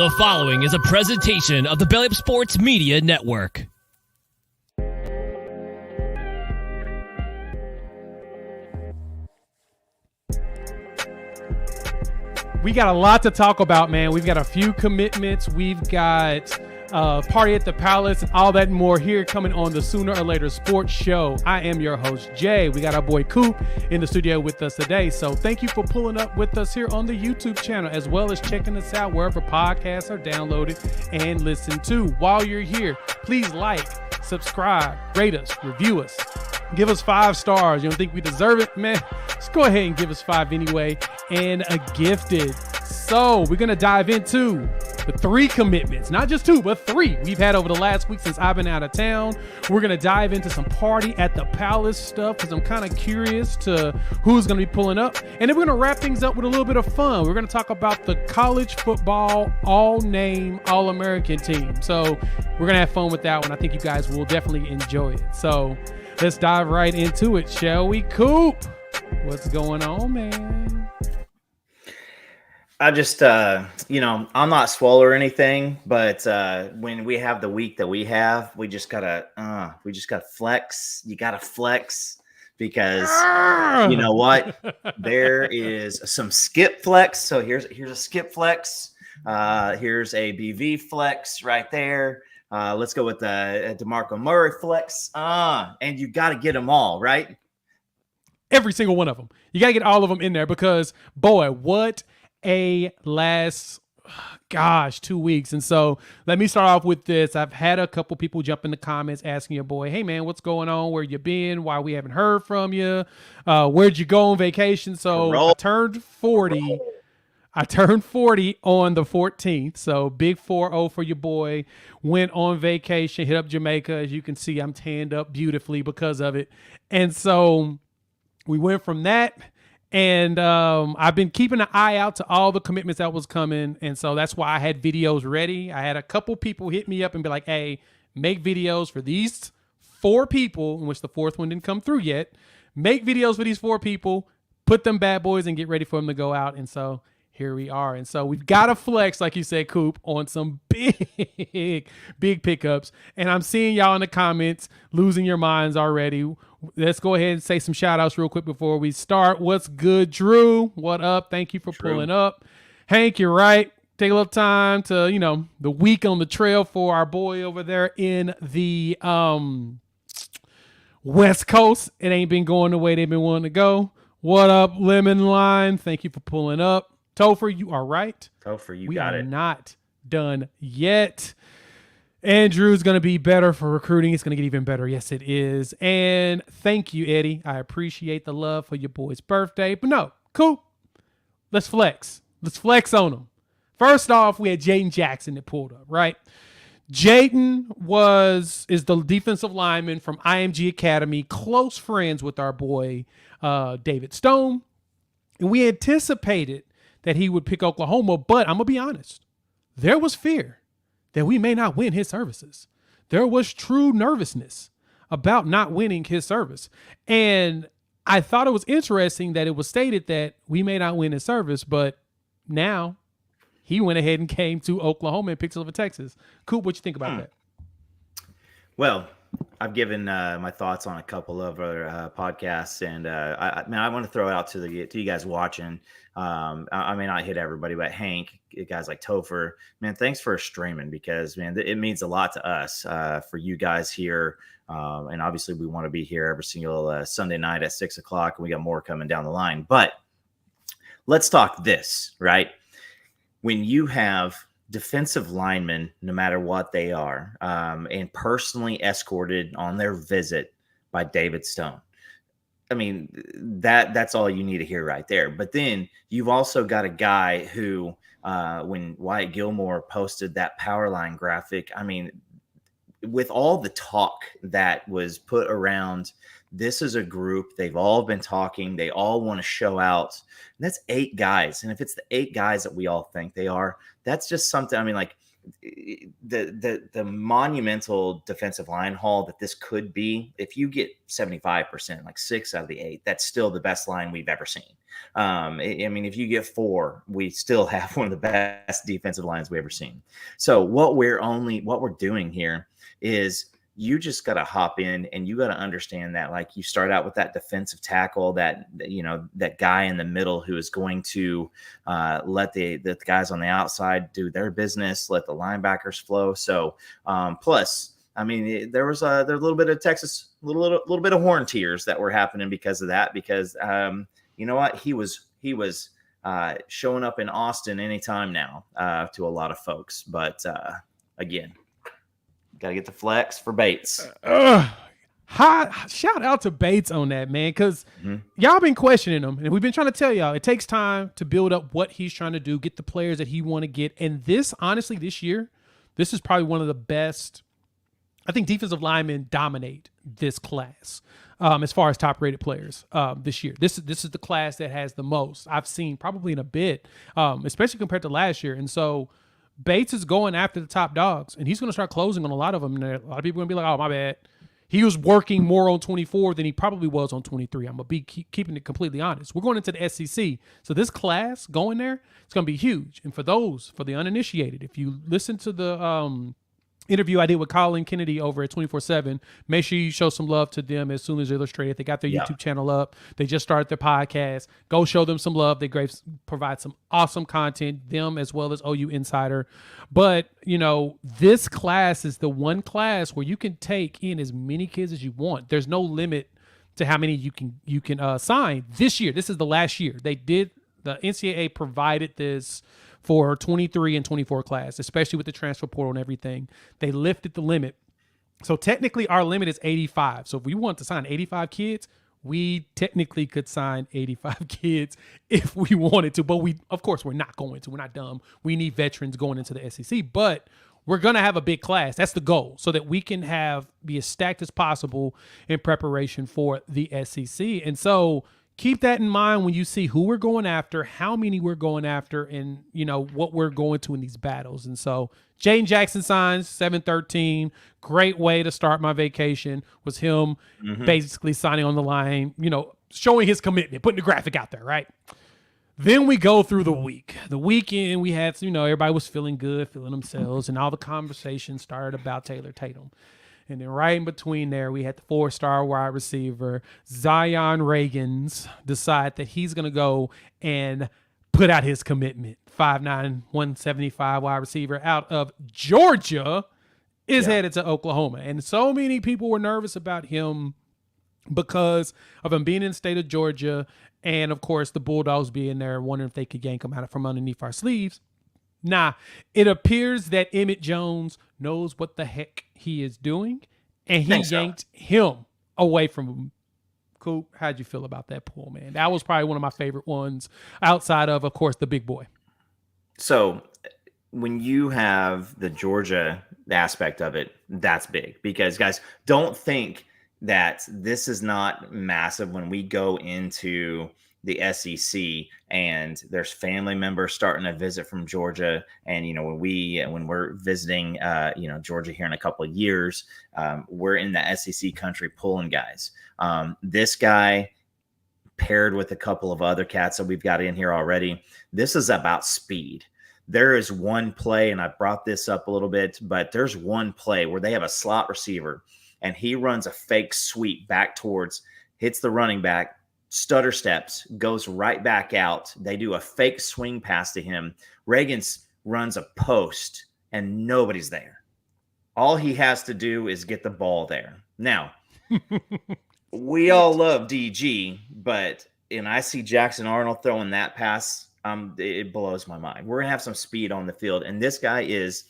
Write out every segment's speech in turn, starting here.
The following is a presentation of the Belly Up Sports Media Network. We got a lot to talk about, man. We've got a few commitments. We've got Party at the Palace and all that and more here coming on the Sooner or Later Sports Show. I am your host, Jay. We got our boy Coop in the studio with us today. So thank you for pulling up with us here on the YouTube channel, as well as checking us out wherever podcasts are downloaded and listened to. While you're here, please like, subscribe, rate us, review us. Give us 5 stars. You don't think we deserve it? Man, just go ahead and give us 5 anyway. And a gifted. So we're going to dive into the 3 commitments, not just 2, but 3 we've had over the last week since I've been out of town. We're going to dive into some Party at the Palace stuff because I'm kind of curious to who's going to be pulling up. And then we're going to wrap things up with a little bit of fun. We're going to talk about the college football all-name All-American team. So we're going to have fun with that one. I think you guys will definitely enjoy it. So let's dive right into it, shall we? Coop, what's going on, man? I just, I'm not swole or anything, but when we have the week that we have, we just gotta flex. You gotta flex because you know what? There is some skip flex. So here's a skip flex. Here's a BV flex right there. Let's go with the DeMarco Murray flex. And you got to get them all, right? Every single one of them. You got to get all of them in there because, boy, what a last, 2 weeks. And so let me start off with this. I've had a couple people jump in the comments asking your boy, hey, man, what's going on? Where you been? Why we haven't heard from you? Where'd you go on vacation? So I turned 40. I turned 40 on the 14th, so big 4-0 for your boy. Went on vacation, hit up Jamaica. As you can see, I'm tanned up beautifully because of it. And so we went from that, and I've been keeping an eye out to all the commitments that was coming, and so that's why I had videos ready. I had a couple people hit me up and be like, hey, make videos for these 4 people, in which the 4th one didn't come through yet. Make videos for these 4 people, put them bad boys, and get ready for them to go out. And so here we are. And so we've got to flex, like you said, Coop, on some big pickups. And I'm seeing y'all in the comments losing your minds already. Let's go ahead and say some shout outs real quick before we start. What's good, Drew? What up? Thank you for pulling up. Hank, you're right. Take a little time to, the week on the trail for our boy over there in the West Coast. It ain't been going the way they've been wanting to go. What up, Lemon Lime? Thank you for pulling up. Topher, you are right. Topher, you we got are it. Not done yet. Andrew's going to be better for recruiting. It's going to get even better. Yes, it is. And thank you, Eddie. I appreciate the love for your boy's birthday. But no, cool. Let's flex. Let's flex on him. First off, we had Jayden Jackson that pulled up, right? Jayden is the defensive lineman from IMG Academy, close friends with our boy David Stone. And we anticipated that he would pick Oklahoma, but I'm going to be honest. There was fear that we may not win his services. There was true nervousness about not winning his service. And I thought it was interesting that it was stated that we may not win his service, but now he went ahead and came to Oklahoma and picked over Texas. Coop, what you think about that? Well, I've given my thoughts on a couple of other podcasts, and I want to throw it out to you guys watching. I may not hit everybody, but Hank, guys like Topher, man, thanks for streaming because, man, it means a lot to us for you guys here. And obviously we want to be here every single Sunday night at 6 o'clock, and we got more coming down the line. But let's talk this, right? When you have defensive linemen, no matter what they are, and personally escorted on their visit by David Stone. I mean, that's all you need to hear right there. But then you've also got a guy who, when Wyatt Gilmore posted that power line graphic, I mean, with all the talk that was put around, this is a group, they've all been talking, they all want to show out. And that's 8 guys. And if it's the 8 guys that we all think they are, that's just something. I mean, like, the monumental defensive line haul that this could be, if you get 75%, like 6 out of the 8, that's still the best line we've ever seen. I mean, if you get 4, we still have one of the best defensive lines we've ever seen. So what we're doing here is you just got to hop in and you got to understand that, like, you start out with that defensive tackle, that guy in the middle who is going to let the guys on the outside do their business, let the linebackers flow. So plus, I mean, there was a little bit of Texas, little bit of horn tears that were happening because of that, because you know what, he was showing up in Austin anytime now to a lot of folks, but again, got to get the flex for Bates. Shout out to Bates on that, man, because y'all been questioning him, and we've been trying to tell y'all it takes time to build up what he's trying to do, get the players that he want to get. And this, honestly, this year, this is probably one of the best. I think defensive linemen dominate this class as far as top-rated players this year. This is the class that has the most I've seen probably in a bit, especially compared to last year. And so Bates is going after the top dogs, and he's going to start closing on a lot of them. And a lot of people are going to be like, oh, my bad. He was working more on 24 than he probably was on 23. I'm going to be keeping it completely honest. We're going into the SEC. So this class going there, it's going to be huge. And for the uninitiated, if you listen to the interview I did with Colin Kennedy over at 24/7, make sure you show some love to them as soon as Illustrated. They got their YouTube channel up. They just started their podcast. Go show them some love. They provide some awesome content, them as well as OU Insider. But, this class is the one class where you can take in as many kids as you want. There's no limit to how many you can sign this year. This is the last year. The NCAA provided this for 23 and 24 class, especially with the transfer portal and everything. They lifted the limit. So technically our limit is 85. So if we want to sign 85 kids, we technically could sign 85 kids if we wanted to, but of course we're not going to. We're not dumb. We need veterans going into the SEC, but we're going to have a big class. That's the goal, so that we can be as stacked as possible in preparation for the SEC. And so keep that in mind when you see who we're going after, how many we're going after, and what we're going to in these battles. And so Jayden Jackson signs 7/13. Great way to start my vacation was him basically signing on the line, showing his commitment, putting the graphic out there, right? Then we go through the week. The weekend we had, everybody was feeling good, feeling themselves, and all the conversation started about Taylor Tatum. And then right in between there, we had the 4-star wide receiver, Zion Ragins, decide that he's going to go and put out his commitment. 5'9", 175 wide receiver out of Georgia is headed to Oklahoma. And so many people were nervous about him because of him being in the state of Georgia and, of course, the Bulldogs being there, wondering if they could yank him out from underneath our sleeves. Nah, it appears that Emmett Jones knows what the heck he is doing, and he yanked him away from him. Coop, how'd you feel about that pull, man? That was probably one of my favorite ones outside of course, the big boy. So when you have the Georgia aspect of it, that's big, because, guys, don't think that this is not massive when we go into the SEC and there's family members starting to visit from Georgia. And, when we're visiting, Georgia here in a couple of years, we're in the SEC country pulling guys. This guy paired with a couple of other cats that we've got in here already. This is about speed. There is one play, and I brought this up a little bit, but there's one play where they have a slot receiver and he runs a fake sweep back towards, hits the running back, stutter steps, goes right back out. They do a fake swing pass to him. Ragins runs a post and nobody's there. All he has to do is get the ball there. Now, we all love DG, but I see Jackson Arnold throwing that pass, it blows my mind. We're going to have some speed on the field, and this guy is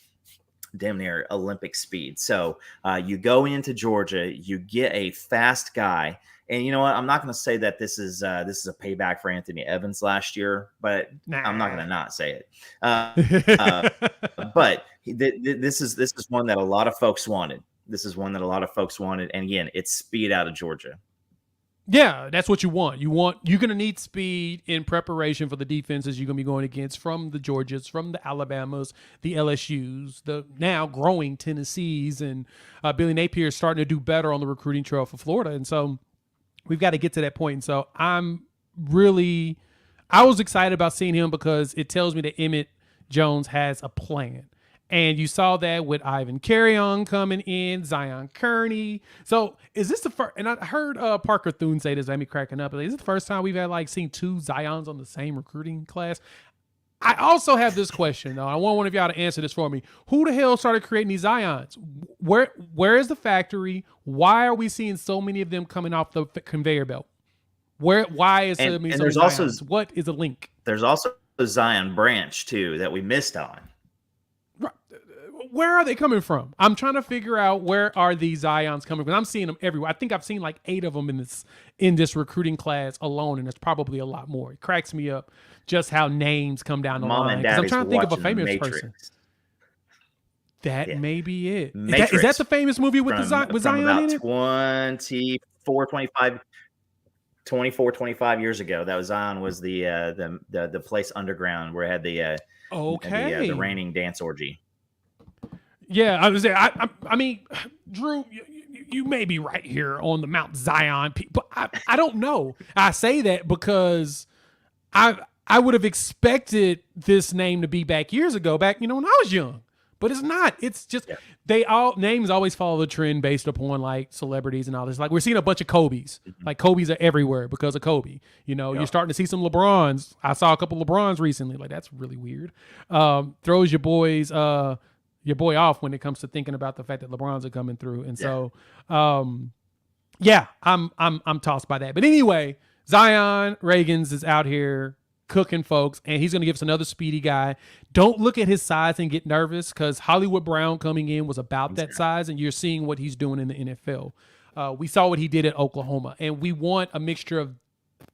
damn near Olympic speed. So you go into Georgia, you get a fast guy. And you know what? I'm not going to say that this is a payback for Anthony Evans last year, but I'm not going to not say it. But this is one that a lot of folks wanted. This is one that a lot of folks wanted. And again, it's speed out of Georgia. Yeah, that's what you want. You're going to need speed in preparation for the defenses you're going to be going against from the Georgias, from the Alabamas, the LSUs, the now growing Tennessees, and Billy Napier is starting to do better on the recruiting trail for Florida. And so we've got to get to that point. And so I was excited about seeing him because it tells me that Emmett Jones has a plan. And you saw that with Ivan Carrion coming in, Zion Kearney. So is this the first? And I heard Parker Thune say this, had me cracking up. Is this the first time we've had seen two Zions on the same recruiting class? I also have this question though. I want one of y'all to answer this for me. Who the hell started creating these Zions? Where is the factory? Why are we seeing so many of them coming off the conveyor belt? Why is so many there's Zions? also What is the link? There's also the Zion branch too that we missed on. Where are they coming from? I'm trying to figure out where are these Zions coming from. I'm seeing them everywhere. I think I've seen 8 of them in this recruiting class alone, and there's probably a lot more. It cracks me up just how names come down the Mom line. and Daddy's I'm trying to think of a famous Matrix. person. That may be it. Matrix Is that the famous movie with Zion in it? 24, 25 years ago. That was Zion was the place underground where it had the raining dance orgy. Yeah, I mean, Drew, you may be right here on the Mount Zion, but I don't know. I say that because I would have expected this name to be back years ago, when I was young. But it's not. It's just names always follow the trend based upon celebrities and all this. We're seeing a bunch of Kobe's. Kobe's are everywhere because of Kobe. You're starting to see some LeBrons. I saw a couple LeBrons recently. That's really weird. Throws your boy off when it comes to thinking about the fact that LeBrons are coming through. And so, I'm tossed by that. But anyway, Zion Ragins is out here cooking folks, and he's going to give us another speedy guy. Don't look at his size and get nervous because Hollywood Brown coming in was about that size, and you're seeing what he's doing in the NFL. We saw what he did at Oklahoma, and we want a mixture of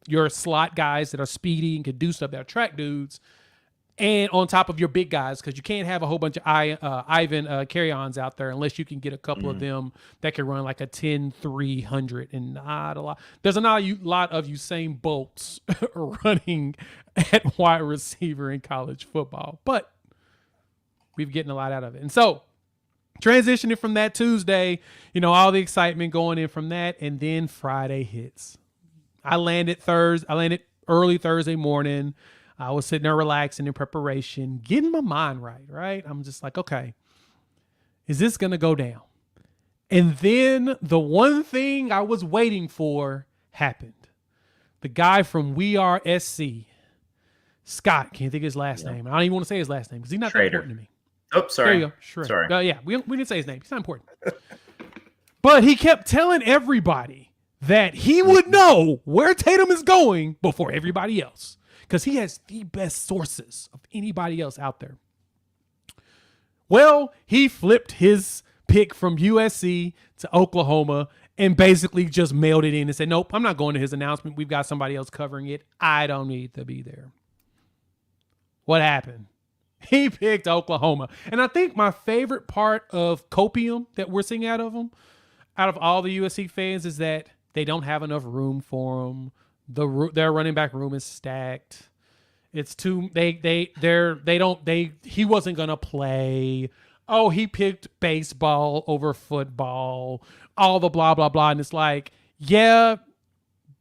your slot guys that are speedy and can do stuff, that are track dudes, and on top of your big guys, because you can't have a whole bunch of Ivan carry-ons out there unless you can get a couple of them that can run a 10-300 and not a lot. There's not a lot of Usain Bolts running at wide receiver in college football, but we're getting a lot out of it. And so transitioning from that Tuesday, all the excitement going in from that, and then Friday hits. I landed early Thursday morning. I was sitting there relaxing in preparation, getting my mind right? I'm just okay, is this going to go down? And then the one thing I was waiting for happened. The guy from We Are SC, Scott, can't think of his last name. I don't even want to say his last name because he's not that important to me. Oh, sorry. There you go. Schrader. Sorry. We didn't say his name. He's not important. But he kept telling everybody that he would know where Tatum is going before everybody else, because he has the best sources of anybody else out there. Well, he flipped his pick from USC to Oklahoma and basically just mailed it in and said, nope, I'm not going to his announcement. We've got somebody else covering it. I don't need to be there. What happened? He picked Oklahoma. And I think my favorite part of copium that we're seeing out of him, out of all the USC fans, is that they don't have enough room for him. Their running back room is stacked. It's too he wasn't gonna play. Oh, he picked baseball over football. All the blah blah blah, and it's yeah,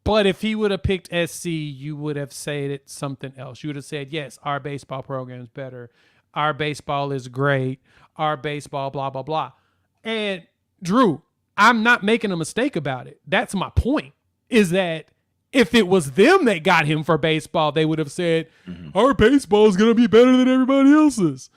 but if he would have picked SC, you would have said it something else. You would have said, yes, our baseball program is better. Our baseball is great. Our baseball blah blah blah. And Drew, I'm not making a mistake about it. That's my point. Is that if it was them that got him for baseball, they would have said, our baseball is going to be better than everybody else's.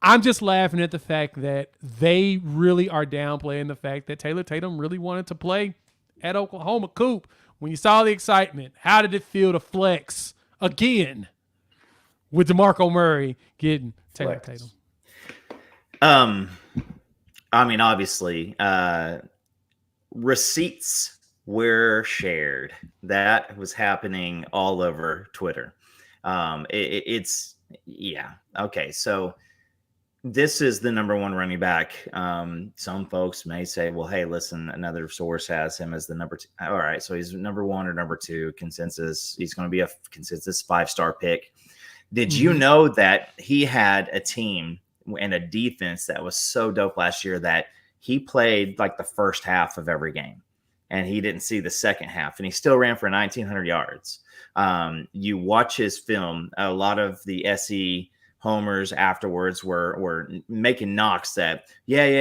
I'm just laughing at the fact that they really are downplaying the fact that Taylor Tatum really wanted to play at Oklahoma. Coop, when you saw the excitement, how did it feel to flex again with DeMarco Murray getting Taylor Tatum? I mean, obviously, receipts were shared. That was happening all over Twitter. Okay. So this is the number one running back. Some folks may say, well, hey, listen, another source has him as the number 2. All right, so he's number 1 or number 2 consensus. He's going to be a consensus 5-star pick. Did you know that he had a team and a defense that was so dope last year that he played like the first half of every game and he didn't see the second half, and he still ran for 1,900 yards. You watch his film, a lot of the SE homers afterwards were making knocks that,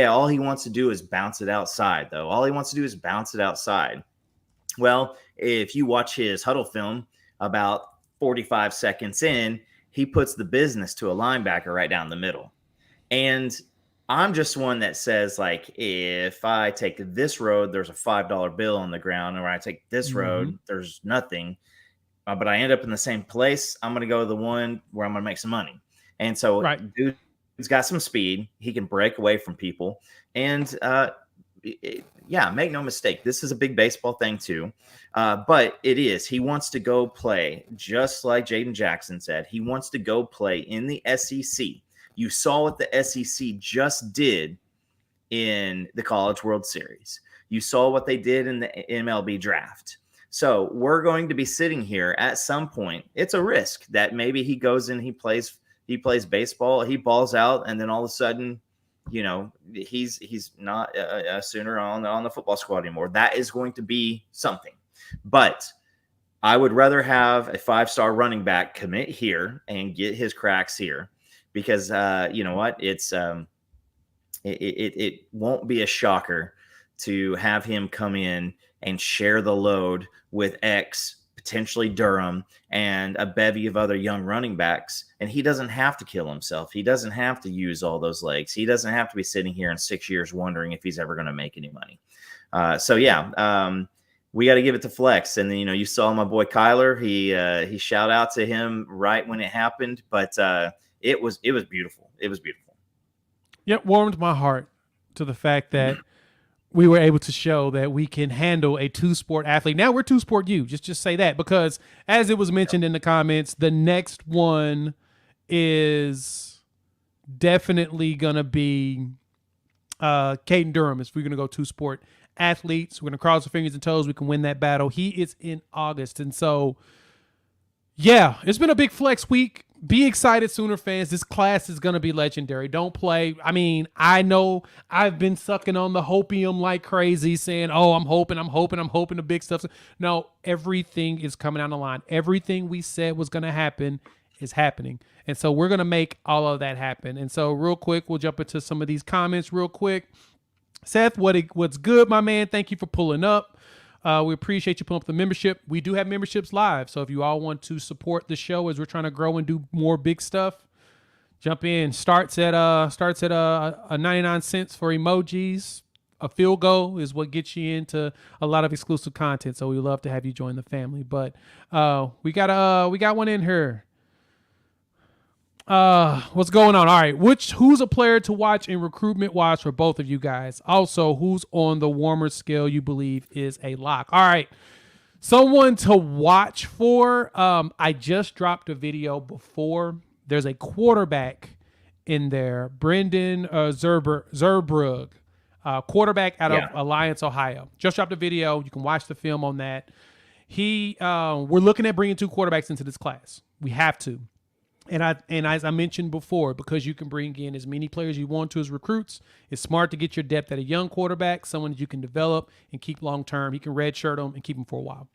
all he wants to do is bounce it outside, though. All he wants to do is bounce it outside. Well, if you watch his huddle film, about 45 seconds in, he puts the business to a linebacker right down the middle. And I'm just one that says, like, if I take this road, there's a $5 bill on the ground, or I take this road, there's nothing. But I end up in the same place. I'm going to go to the one where I'm going to make some money. And so, dude's got some speed. He can break away from people. And make no mistake, this is a big baseball thing too. But it is. He wants to go play, just like Jayden Jackson said. He wants to go play in the SEC. You saw what the SEC just did in the College World Series. You saw what they did in the MLB draft. So we're going to be sitting here at some point. It's a risk that maybe he goes in, he plays baseball, he balls out, and then all of a sudden, he's not a Sooner on the football squad anymore. That is going to be something. But I would rather have a 5-star running back commit here and get his cracks here, because you know what? It's it won't be a shocker to have him come in and share the load with X, potentially Durham, and a bevy of other young running backs. And he doesn't have to kill himself. He doesn't have to use all those legs. He doesn't have to be sitting here in 6 years wondering if he's ever going to make any money. We got to give it to Flex. And then, you saw my boy Kyler. He shout out to him right when it happened, but it was beautiful. It was beautiful. Yep. Warmed my heart to the fact that we were able to show that we can handle a 2-sport athlete. Now we're 2-sport you. Just say that, because as it was mentioned in the comments, the next one is definitely going to be Caden Durham. If we're going to go 2-sport athletes, we're going to cross our fingers and toes we can win that battle. He is in August. And so, yeah, it's been a big flex week. Be excited, Sooner fans. This class is going to be legendary. Don't play. I mean, I know I've been sucking on the hopium like crazy, saying, oh, I'm hoping the big stuff. No, everything is coming down the line. Everything we said was going to happen is happening. And so we're going to make all of that happen. And so real quick, we'll jump into some of these comments real quick. Seth, what's good, my man? Thank you for pulling up. We appreciate you pulling up the membership. We do have memberships live. So if you all want to support the show as we're trying to grow and do more big stuff, jump in. Starts at 99 cents for emojis. A field goal is what gets you into a lot of exclusive content. So we love to have you join the family. But we got one in here. What's going on? All right. Who's a player to watch in recruitment watch for both of you guys? Also, who's on the warmer scale you believe is a lock? All right. Someone to watch for. I just dropped a video before. There's a quarterback in there, Brendan Zerbrug, quarterback out of Alliance, Ohio. Just dropped a video. You can watch the film on that. We're looking at bringing 2 quarterbacks into this class. We have to. And as I mentioned before, because you can bring in as many players you want to as recruits, it's smart to get your depth at a young quarterback, someone that you can develop and keep long term. You can redshirt him and keep him for a while.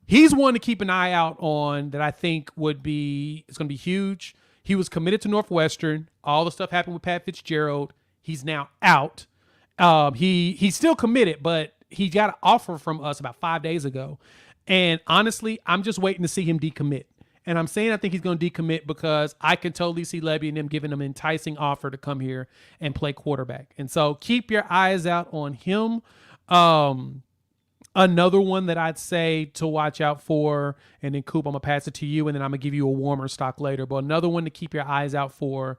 He's one to keep an eye out on that I think it's going to be huge. He was committed to Northwestern. All the stuff happened with Pat Fitzgerald. He's now out. He's still committed, but he got an offer from us about 5 days ago. And honestly, I'm just waiting to see him decommit. And I'm saying I think he's going to decommit because I can totally see Levy and them giving him an enticing offer to come here and play quarterback. And so keep your eyes out on him. Another one that I'd say to watch out for, and then Coop, I'm going to pass it to you, and then I'm going to give you a warmer stock later. But another one to keep your eyes out for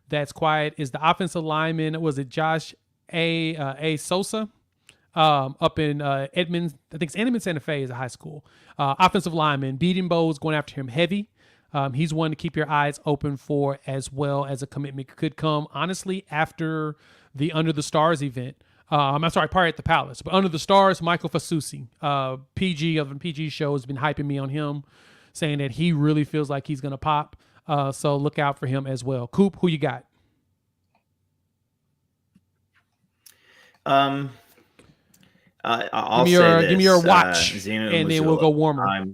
that's quiet is the offensive lineman. Was it Josh A. Sosa? Up in Edmonds, I think it's Edmonds, Santa Fe is a high school. Offensive lineman, Beating Bow is going after him heavy. He's one to keep your eyes open for, as well as a commitment could come, honestly, after the Under the Stars event. I'm sorry, Party at the Palace. But Under the Stars, Michael Fasusi, PG of the PG show, has been hyping me on him, saying that he really feels like he's going to pop. So look out for him as well. Coop, who you got? I'll give me your watch, and then we'll go warmer.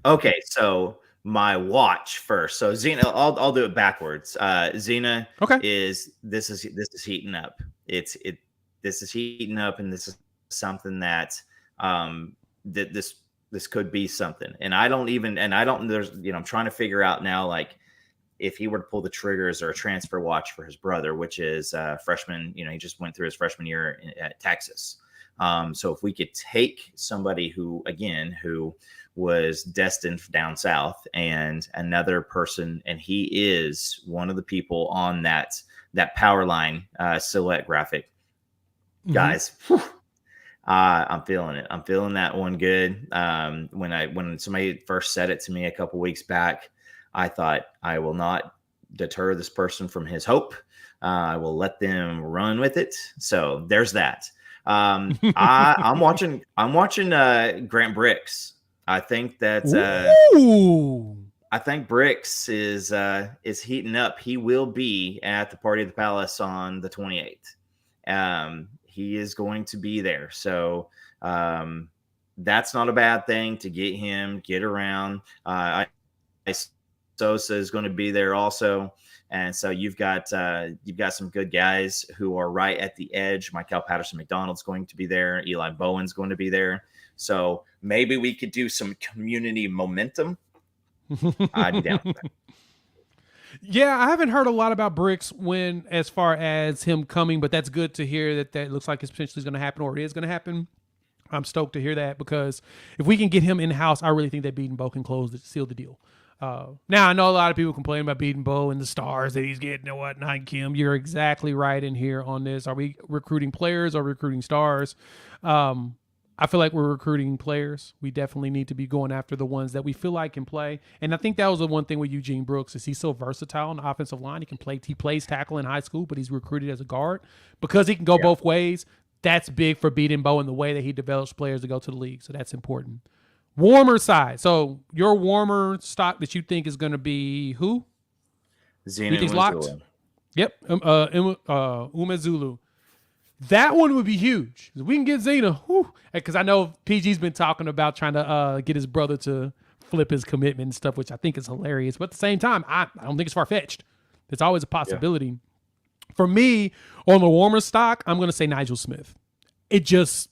Okay, so my watch first. So Xena, I'll do it backwards. Xena is heating up. This is heating up, and this is something that this could be something. And there's, I'm trying to figure out now, like, if he were to pull the triggers or a transfer watch for his brother, which is freshman, he just went through his freshman year at Texas. So if we could take somebody who was destined down south and another person, and he is one of the people on that power line silhouette graphic, guys, I'm feeling it. I'm feeling that one good. When somebody first said it to me a couple weeks back, I thought, I will not deter this person from his hope. I will let them run with it. So there's that. I'm watching Grant Bricks. I think that I think Bricks is heating up. He will be at the Party at the Palace on the 28th. He is going to be there. So that's not a bad thing to get around. Sosa is going to be there also. And so you've got some good guys who are right at the edge. Michael Patterson-McDonald's going to be there. Eli Bowen's going to be there. So maybe we could do some community momentum. I'd be down with that. Yeah, I haven't heard a lot about Bricks as far as him coming, but that's good to hear that looks like it's potentially going to happen, or it is going to happen. I'm stoked to hear that, because if we can get him in-house, I really think that Beaton Bow can seal the deal. Now, I know a lot of people complain about Beaton Bow and the stars that he's getting and whatnot. Kim, you're exactly right in here on this. Are we recruiting players or recruiting stars? I feel like we're recruiting players. We definitely need to be going after the ones that we feel like can play. And I think that was the one thing with Eugene Brooks, is he's so versatile on the offensive line. He plays tackle in high school, but he's recruited as a guard because he can go both ways. That's big for Beaton Bow and the way that he develops players to go to the league. So that's important. Warmer side. So your warmer stock that you think is going to be who? Xena Umezulu. Yep. Umezulu. That one would be huge. If we can get Xena, because I know PG's been talking about trying to get his brother to flip his commitment and stuff, which I think is hilarious. But at the same time, I don't think it's far-fetched. It's always a possibility. Yeah. For me, on the warmer stock, I'm going to say Nigel Smith. It just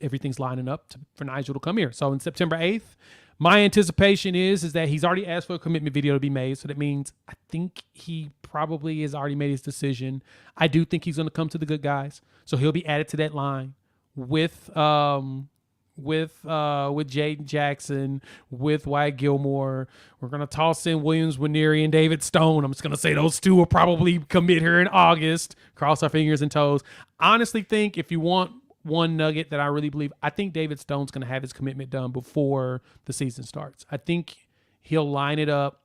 everything's lining up for Nigel to come here. So on September 8th, my anticipation is that he's already asked for a commitment video to be made. So that means I think he probably has already made his decision. I do think he's going to come to the good guys. So he'll be added to that line with Jayden Jackson, with Wyatt Gilmore. We're going to toss in Williams Winery and David Stone. I'm just going to say those two will probably commit here in August. Cross our fingers and toes. Honestly think, if you want one nugget that I really believe, I think David Stone's going to have his commitment done before the season starts. I think he'll line it up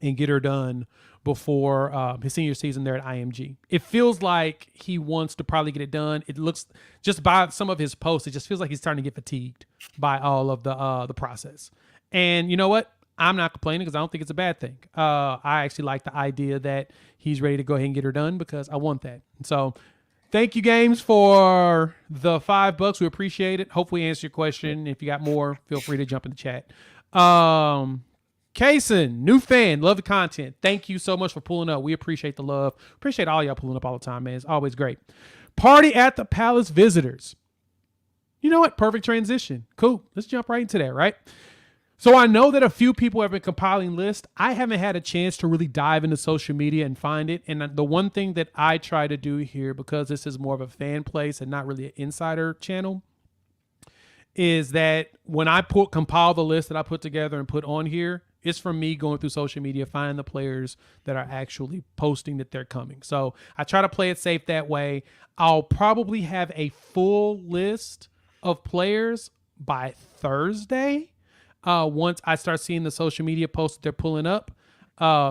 and get her done before his senior season there at IMG. It feels like he wants to probably get it done. It looks, just by some of his posts, it just feels like he's starting to get fatigued by all of the process. And you know what? I'm not complaining, because I don't think it's a bad thing. I actually like the idea that he's ready to go ahead and get her done, because I want that. So thank you, Games, for the $5. We appreciate it. Hopefully answer your question. If you got more, feel free to jump in the chat. Kaysen, new fan, love the content. Thank you so much for pulling up. We appreciate the love. Appreciate all y'all pulling up all the time, man. It's always great. Party at the Palace visitors. You know what? Perfect transition. Cool. Let's jump right into that, right? So I know that a few people have been compiling lists. I haven't had a chance to really dive into social media and find it. And the one thing that I try to do here, because this is more of a fan place and not really an insider channel, is that when I compile the list that I put together and put on here, it's from me going through social media, finding the players that are actually posting that they're coming. So I try to play it safe that way. I'll probably have a full list of players by Thursday. once I start seeing the social media posts that they're pulling up.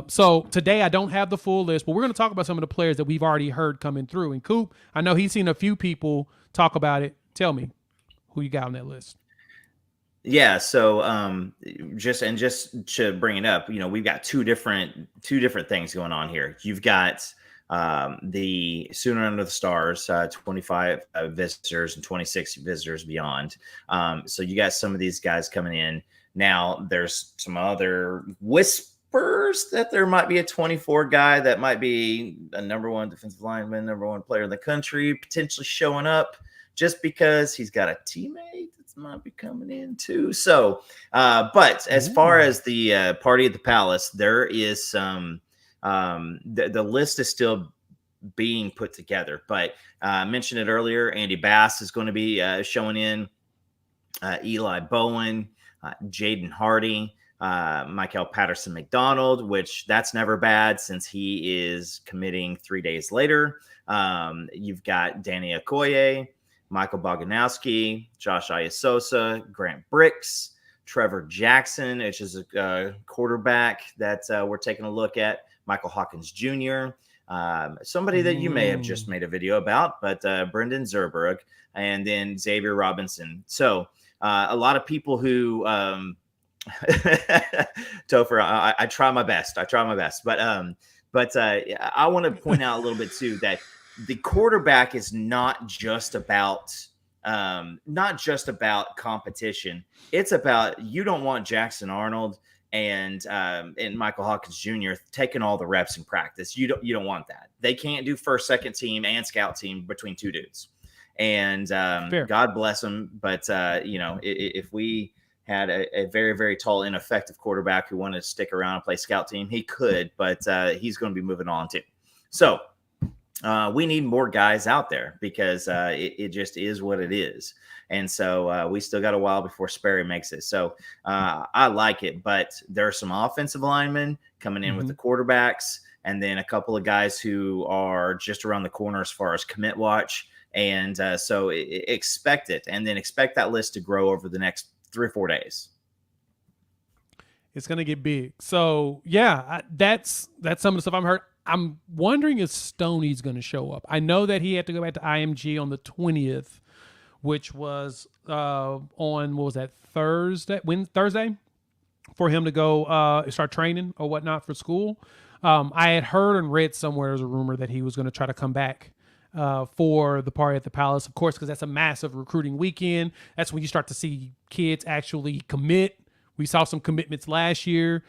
So today I don't have the full list, but we're going to talk about some of the players that we've already heard coming through. And Coop, I know he's seen a few people talk about it. Tell me who you got on that list. Yeah, so just to bring it up, we've got two different things going on here. You've got the Sooner Under the Stars, 25 visitors and 26 visitors beyond. So you got some of these guys coming in. Now there's some other whispers that there might be a 24 guy that might be a number one defensive lineman, number one player in the country, potentially showing up just because he's got a teammate that's might be coming in too. So, but as far as the party at the Palace, there is some, the list is still being put together, but I mentioned it earlier. Andy Bass is going to be showing in, Eli Bowen, Jaden Hardy, Michael Patterson McDonald, which that's never bad since he is committing 3 days later. You've got Danny Okoye, Michael Boganowski, Josh Ayasosa, Grant Bricks, Trevor Jackson, which is a quarterback that we're taking a look at, Michael Hawkins Jr., somebody that you may have just made a video about, but Brendan Zerberg, and then Xavier Robinson. So a lot of people who Topher, I try my best. But I want to point out a little bit too that the quarterback is not just about competition. It's about, you don't want Jackson Arnold and Michael Hawkins Jr. taking all the reps in practice. You don't want that. They can't do first, second team and scout team between two dudes. And God bless them. But if we had a very, very tall, ineffective quarterback who wanted to stick around and play scout team, he could, but he's going to be moving on too. So we need more guys out there because it just is what it is. And so we still got a while before Sperry makes it. So I like it, but there are some offensive linemen coming in with the quarterbacks, and then a couple of guys who are just around the corner as far as commit watch. And so expect it, and then expect that list to grow over the next 3 or 4 days. It's going to get big. So yeah, that's some of the stuff I'm heard. I'm wondering if Stoney's going to show up. I know that he had to go back to IMG on the 20th, which was on, what was that, Thursday, for him to go start training or whatnot for school. I had heard and read somewhere as a rumor that he was going to try to come back for the party at the Palace, of course, because that's a massive recruiting weekend. That's when you start to see kids actually commit. We saw some commitments last year.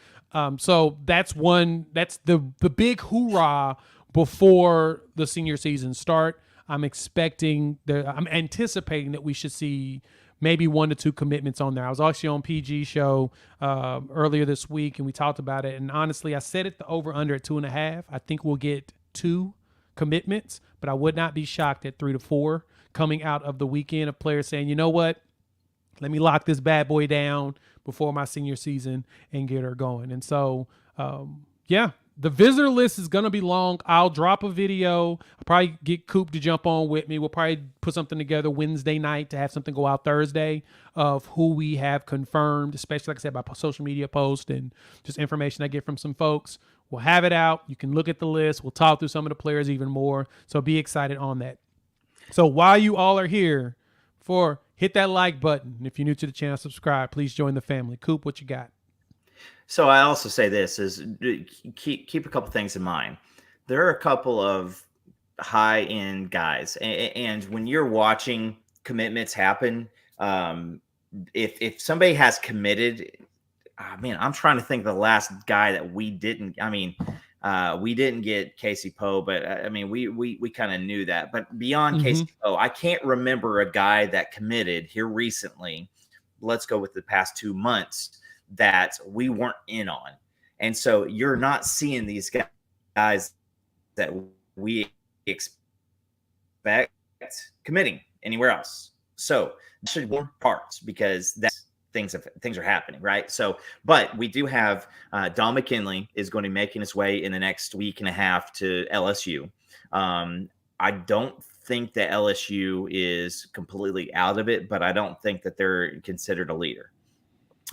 So that's the big hoorah before the senior season start. I'm anticipating that we should see maybe 1 to 2 commitments on there. I was actually on PG show earlier this week, and we talked about it. And honestly, I set it the over under at 2.5. I think we'll get 2 commitments, but I would not be shocked at 3 to 4 coming out of the weekend of players saying, you know what, let me lock this bad boy down before my senior season and get her going. And so, the visitor list is going to be long. I'll drop a video. I'll probably get Coop to jump on with me. We'll probably put something together Wednesday night to have something go out Thursday of who we have confirmed, especially, like I said, by social media post and just information I get from some folks. We'll have it out. You can look at the list. We'll talk through some of the players even more. So be excited on that. So while you all are here, hit that like button. If you're new to the channel, subscribe. Please join the family. Coop, what you got? So I also say this is keep a couple things in mind. There are a couple of high-end guys, and when you're watching commitments happen, if somebody has committed, I'm trying to think of the last guy that we didn't. We didn't get Casey Poe, but we kind of knew that. But beyond Casey Poe, I can't remember a guy that committed here recently. Let's go with the past 2 months that we weren't in on. And so you're not seeing these guys that we expect committing anywhere else. So this should be parts because that's things are happening, right? So, but we do have Don McKinley is going to be making his way in the next week and a half to LSU. I don't think that LSU is completely out of it, but I don't think that they're considered a leader.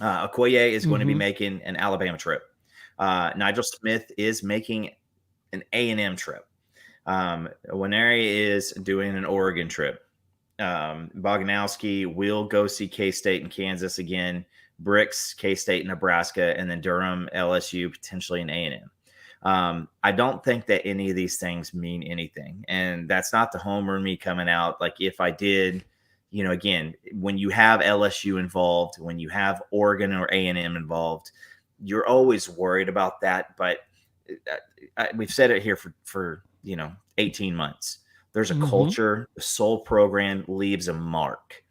Okoye is going to be making an Alabama trip. Nigel Smith is making an A&M trip. Winery is doing an Oregon trip. Boganowski will go see K-State and Kansas again. Bricks, K-State, Nebraska, and then Durham, LSU, potentially an A&M. I don't think that any of these things mean anything. And that's not the homer in me coming out. Like if I did, again, when you have LSU involved, when you have Oregon or A&M involved, you're always worried about that. But we've said it here for 18 months. There's a culture. The soul program leaves a mark.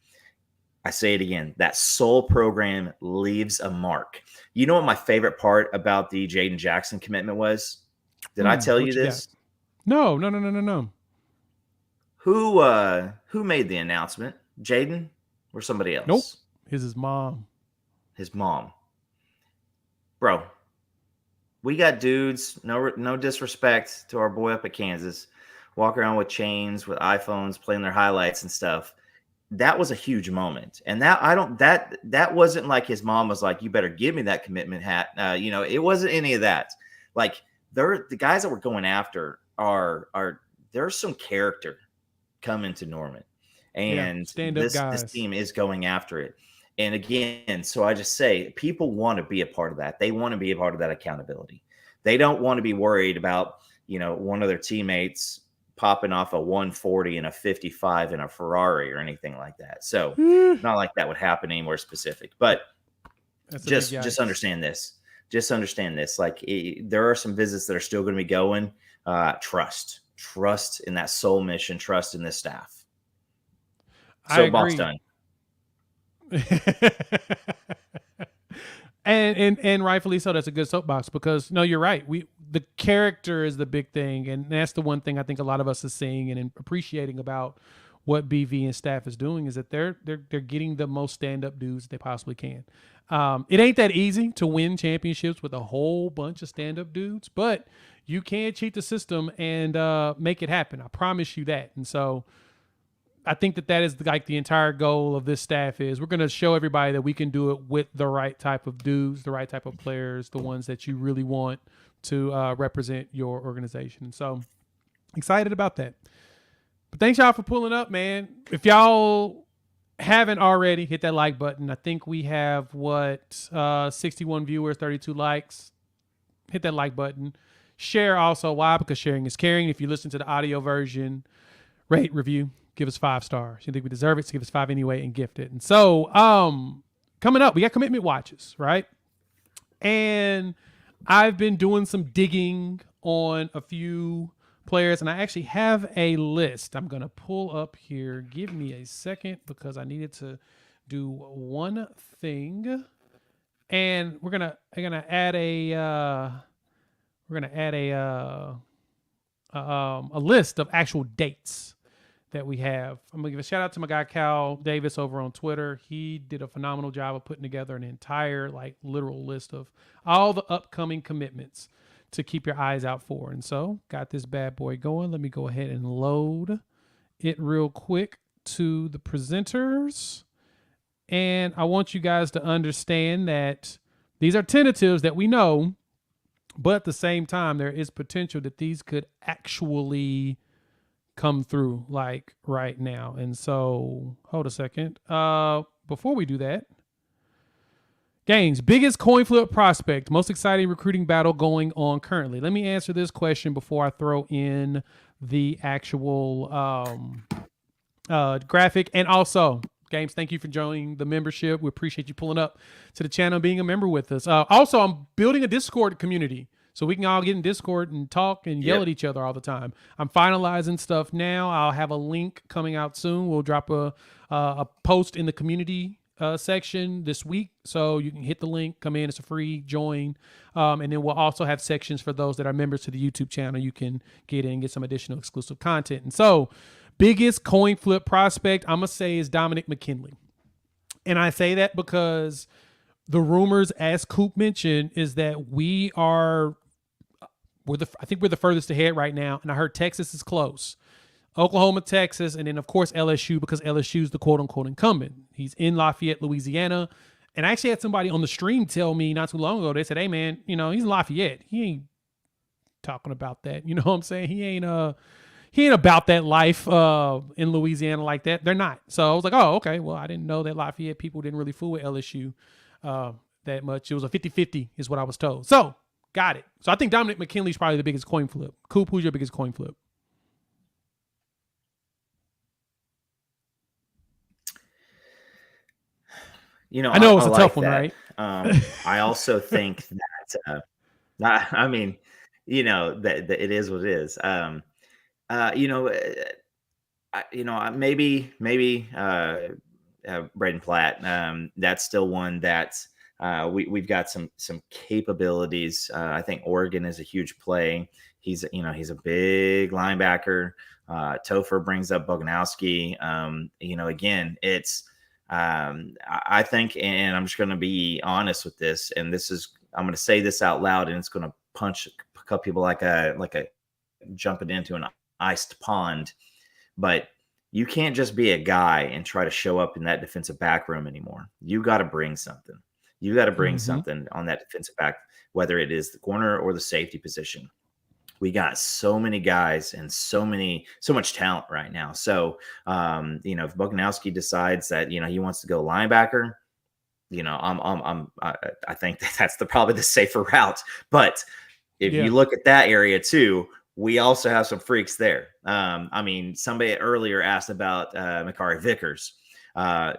I say it again. That soul program leaves a mark. You know what my favorite part about the Jayden Jackson commitment was? Did I tell you this? No. Who made the announcement? Jayden or somebody else? Nope. His mom. His mom. Bro, we got dudes, no disrespect to our boy up at Kansas, walk around with chains, with iPhones, playing their highlights and stuff. That was a huge moment. And that wasn't like his mom was like, you better give me that commitment hat. It wasn't any of that. Like the guys that we're going after there's some character coming to Norman. And this team is going after it. And again, so I just say people want to be a part of that. They want to be a part of that accountability. They don't want to be worried about, one of their teammates popping off a 140 and a 55 in a Ferrari or anything like that. So not like that would happen anywhere specific, but just understand this. Just understand this. Like there are some visits that are still going to be going. Trust in that soul mission, trust in this staff. So box done. and rightfully so. That's a good soapbox because no, you're right. The character is the big thing, and that's the one thing I think a lot of us are seeing and appreciating about what BV and staff is doing is that they're getting the most stand-up dudes they possibly can. It ain't that easy to win championships with a whole bunch of stand-up dudes, but you can cheat the system and make it happen. I promise you that. And so I think that is like the entire goal of this staff is we're going to show everybody that we can do it with the right type of dudes, the right type of players, the ones that you really want to represent your organization. So excited about that. But thanks y'all for pulling up, man. If y'all haven't already, hit that like button. I think we have 61 viewers, 32 likes. Hit that like button. Share also. Why? Because sharing is caring. If you listen to the audio version, rate, review. Give us 5 stars. You think we deserve it, so give us 5 anyway and gift it. And so coming up, we got commitment watches, right? And I've been doing some digging on a few players, and I actually have a list. I'm going to pull up here. Give me a second because I needed to do one thing. And we're gonna add a list of actual dates that we have. I'm gonna give a shout out to my guy Cal Davis over on Twitter. He did a phenomenal job of putting together an entire literal list of all the upcoming commitments to keep your eyes out for. And so got this bad boy going. Let me go ahead and load it real quick to the presenters. And I want you guys to understand that these are tentatives that we know, but at the same time, there is potential that these could actually come through right now. And so hold a second. Before we do that, Gaines, biggest coin flip prospect, most exciting recruiting battle going on currently. Let me answer this question before I throw in the actual graphic. And also, Games, thank you for joining the membership. We appreciate you pulling up to the channel and being a member with us. Also, I'm building a Discord community so we can all get in Discord and talk and yell at each other all the time. I'm finalizing stuff now. I'll have a link coming out soon. We'll drop a post in the community section this week, so you can hit the link, come in. It's a free join, and then we'll also have sections for those that are members to the YouTube channel. You can get in and get some additional exclusive content. And so biggest coin flip prospect I'm gonna say is Dominic McKinley, and I say that because the rumors, as Coop mentioned, is that I think we're the furthest ahead right now, and I heard Texas is close. Oklahoma, Texas, and then, of course, LSU, because LSU is the quote-unquote incumbent. He's in Lafayette, Louisiana. And I actually had somebody on the stream tell me not too long ago, they said, hey man, he's in Lafayette. He ain't talking about that. You know what I'm saying? He ain't about that life in Louisiana like that. They're not. So I was like, oh, okay. Well, I didn't know that Lafayette people didn't really fool with LSU that much. It was a 50-50 is what I was told. So got it. So I think Dominic McKinley's probably the biggest coin flip. Coop, who's your biggest coin flip? I know it's a tough one, right? I also think that, I mean, that it is what it is. Maybe Braden Platt. That's still one that we've got some capabilities. I think Oregon is a huge play. He's a big linebacker. Topher brings up Boganowski. Again, it's I think, and I'm just going to be honest with this, and I'm going to say this out loud, and it's going to punch a couple people like a jumping into an iced pond. But you can't just be a guy and try to show up in that defensive back room anymore. You got to bring something. You got to bring something on that defensive back, whether it is the corner or the safety position. We got so many guys and so much talent right now. So, if Boganowski decides that, he wants to go linebacker, I think that's probably the safer route. But if you look at that area too, we also have some freaks there. Somebody earlier asked about Makari Vickers.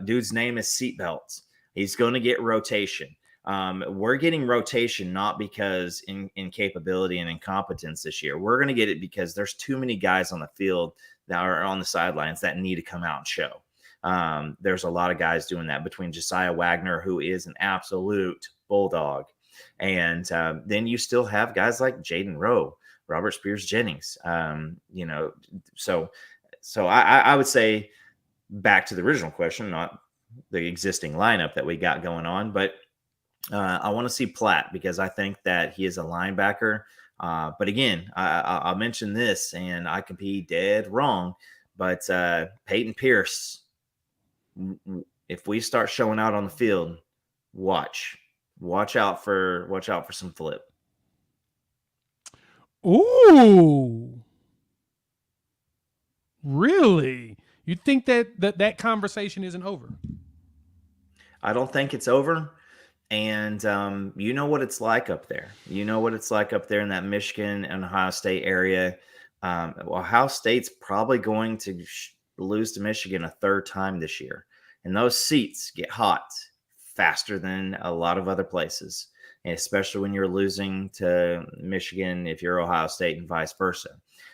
Dude's name is Seatbelts. He's going to get rotation. We're getting rotation not because in capability and incompetence this year. We're going to get it because there's too many guys on the field that are on the sidelines that need to come out and show. There's a lot of guys doing that between Josiah Wagner, who is an absolute bulldog. And then you still have guys like Jaden Rowe, Robert Spears Jennings. So I would say back to the original question, not the existing lineup that we got going on, but I want to see Platt because I think that he is a linebacker. But again, I'll mention this, and I could be dead wrong, but Peyton Pierce, if we start showing out on the field, watch out for some flip. Ooh, really? You think that conversation isn't over? I don't think it's over. And you know what it's like up there. You know what it's like up there in that Michigan and Ohio State area. Ohio State's probably going to lose to Michigan a third time this year. And those seats get hot faster than a lot of other places, and especially when you're losing to Michigan if you're Ohio State and vice versa.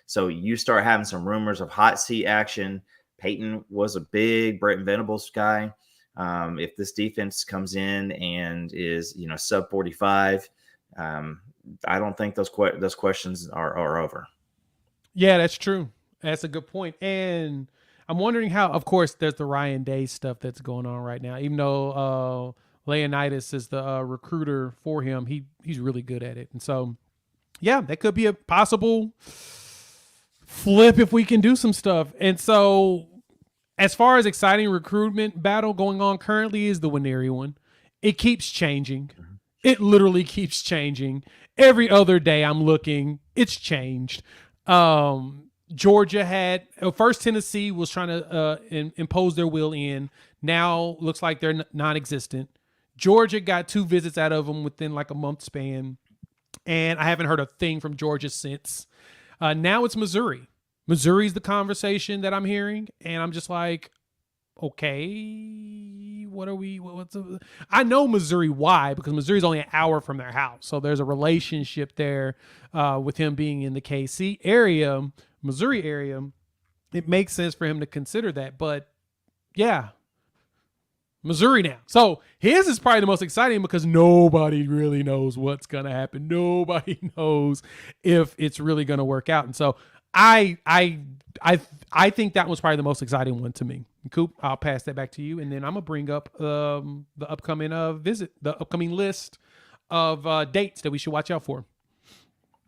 So you start having some rumors of hot seat action. Peyton was a big Brent Venables guy. If this defense comes in and is, sub 45, I don't think those questions are over. Yeah, that's true. That's a good point. And I'm wondering how, of course, there's the Ryan Day stuff that's going on right now. Even though Leonidas is the recruiter for him, he's really good at it. And so, yeah, that could be a possible flip if we can do some stuff. And so, as far as exciting recruitment battle going on currently is the Winery one. It keeps changing. It literally keeps changing. Every other day I'm looking, it's changed. Georgia had first Tennessee was trying to impose their will in. Now looks like they're non-existent. Georgia got 2 visits out of them within like a month span. And I haven't heard a thing from Georgia since. Now it's Missouri. Missouri's the conversation that I'm hearing, and I'm just like, okay, I know Missouri why, because Missouri's only an hour from their house, so there's a relationship there with him being in the KC area, Missouri area. It makes sense for him to consider that, but yeah, Missouri now. So his is probably the most exciting because nobody really knows what's going to happen. Nobody knows if it's really going to work out, and so I think that was probably the most exciting one to me. Coop, I'll pass that back to you, and then I'm gonna bring up the upcoming the upcoming list of dates that we should watch out for.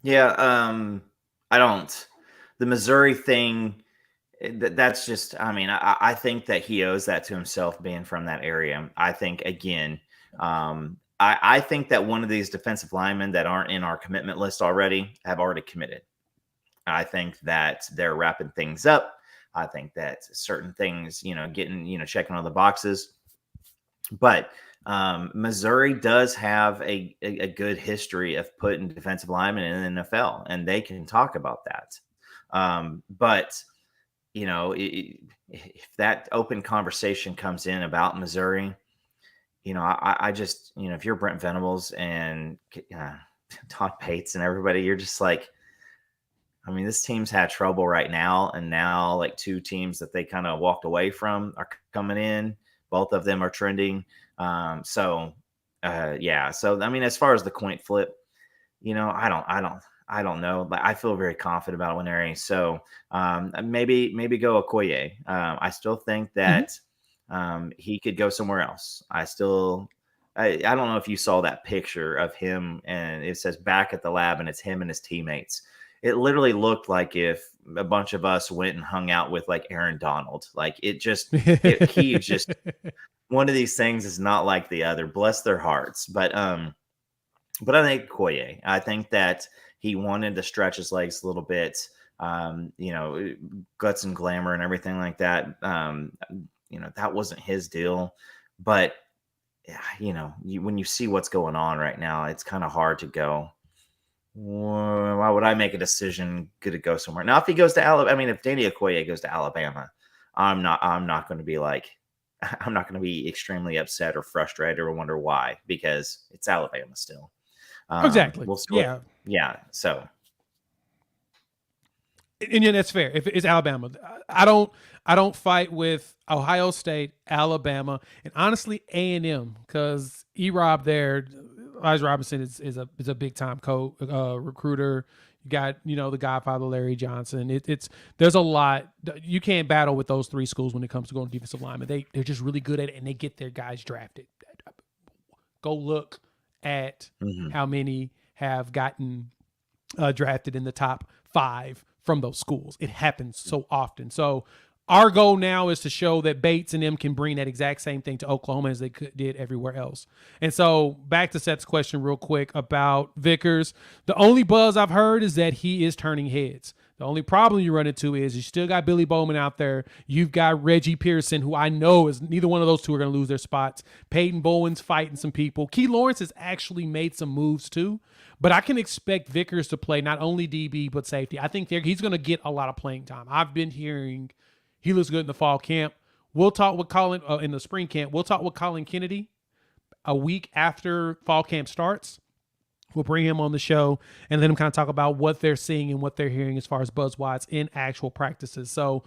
Yeah, I don't. The Missouri thing, that's just. I mean, I think that he owes that to himself being from that area. I think again, I think that one of these defensive linemen that aren't in our commitment list already have already committed. I think that they're wrapping things up. I think that certain things, getting, checking on the boxes. But Missouri does have a good history of putting defensive linemen in the NFL, and they can talk about that. But if that open conversation comes in about Missouri, I just, if you're Brent Venables and Todd Bates and everybody, you're just like, I mean, this team's had trouble right now, and now like two teams that they kind of walked away from are coming in. Both of them are trending. So I mean, as far as the coin flip, I don't know, but I feel very confident about Winery. So maybe go Okoye. I still think that he could go somewhere else. I don't know if you saw that picture of him, and it says back at the lab, and it's him and his teammates. It literally looked like if a bunch of us went and hung out with like Aaron Donald. Like he just one of these things is not like the other. Bless their hearts. But I think Okoye. I think that he wanted to stretch his legs a little bit. Guts and glamour and everything like that. That wasn't his deal. But when you see what's going on right now, it's kind of hard to go, why would I make a decision to go somewhere? Now, if he goes to Alabama, I mean, if Danny Okoye goes to Alabama, I'm not going to be extremely upset or frustrated or wonder why, because it's Alabama still. Exactly. Yeah. So. And that's fair. If it's Alabama, I don't fight with Ohio State, Alabama, and honestly A&M, because E-Rob there, Elijah Robinson is a big time recruiter. You got the Godfather Larry Johnson. There's a lot. You can't battle with those three schools when it comes to going defensive linemen. They're just really good at it, and they get their guys drafted. Go look at how many have gotten drafted in the top 5 from those schools. It happens so often. So our goal now is to show that Bates and them can bring that exact same thing to Oklahoma as they did everywhere else. And so back to Seth's question real quick about Vickers. The only buzz I've heard is that he is turning heads. The only problem you run into is you still got Billy Bowman out there. You've got Reggie Pearson, who I know is neither one of those two are going to lose their spots. Peyton Bowen's fighting some people. Key Lawrence has actually made some moves too. But I can expect Vickers to play not only DB, but safety. I think he's going to get a lot of playing time. I've been hearing he looks good in the fall camp. We'll talk with Colin in the spring camp. We'll talk with Colin Kennedy a week after fall camp starts. We'll bring him on the show and let him kind of talk about what they're seeing and what they're hearing as far as buzz-wise in actual practices. So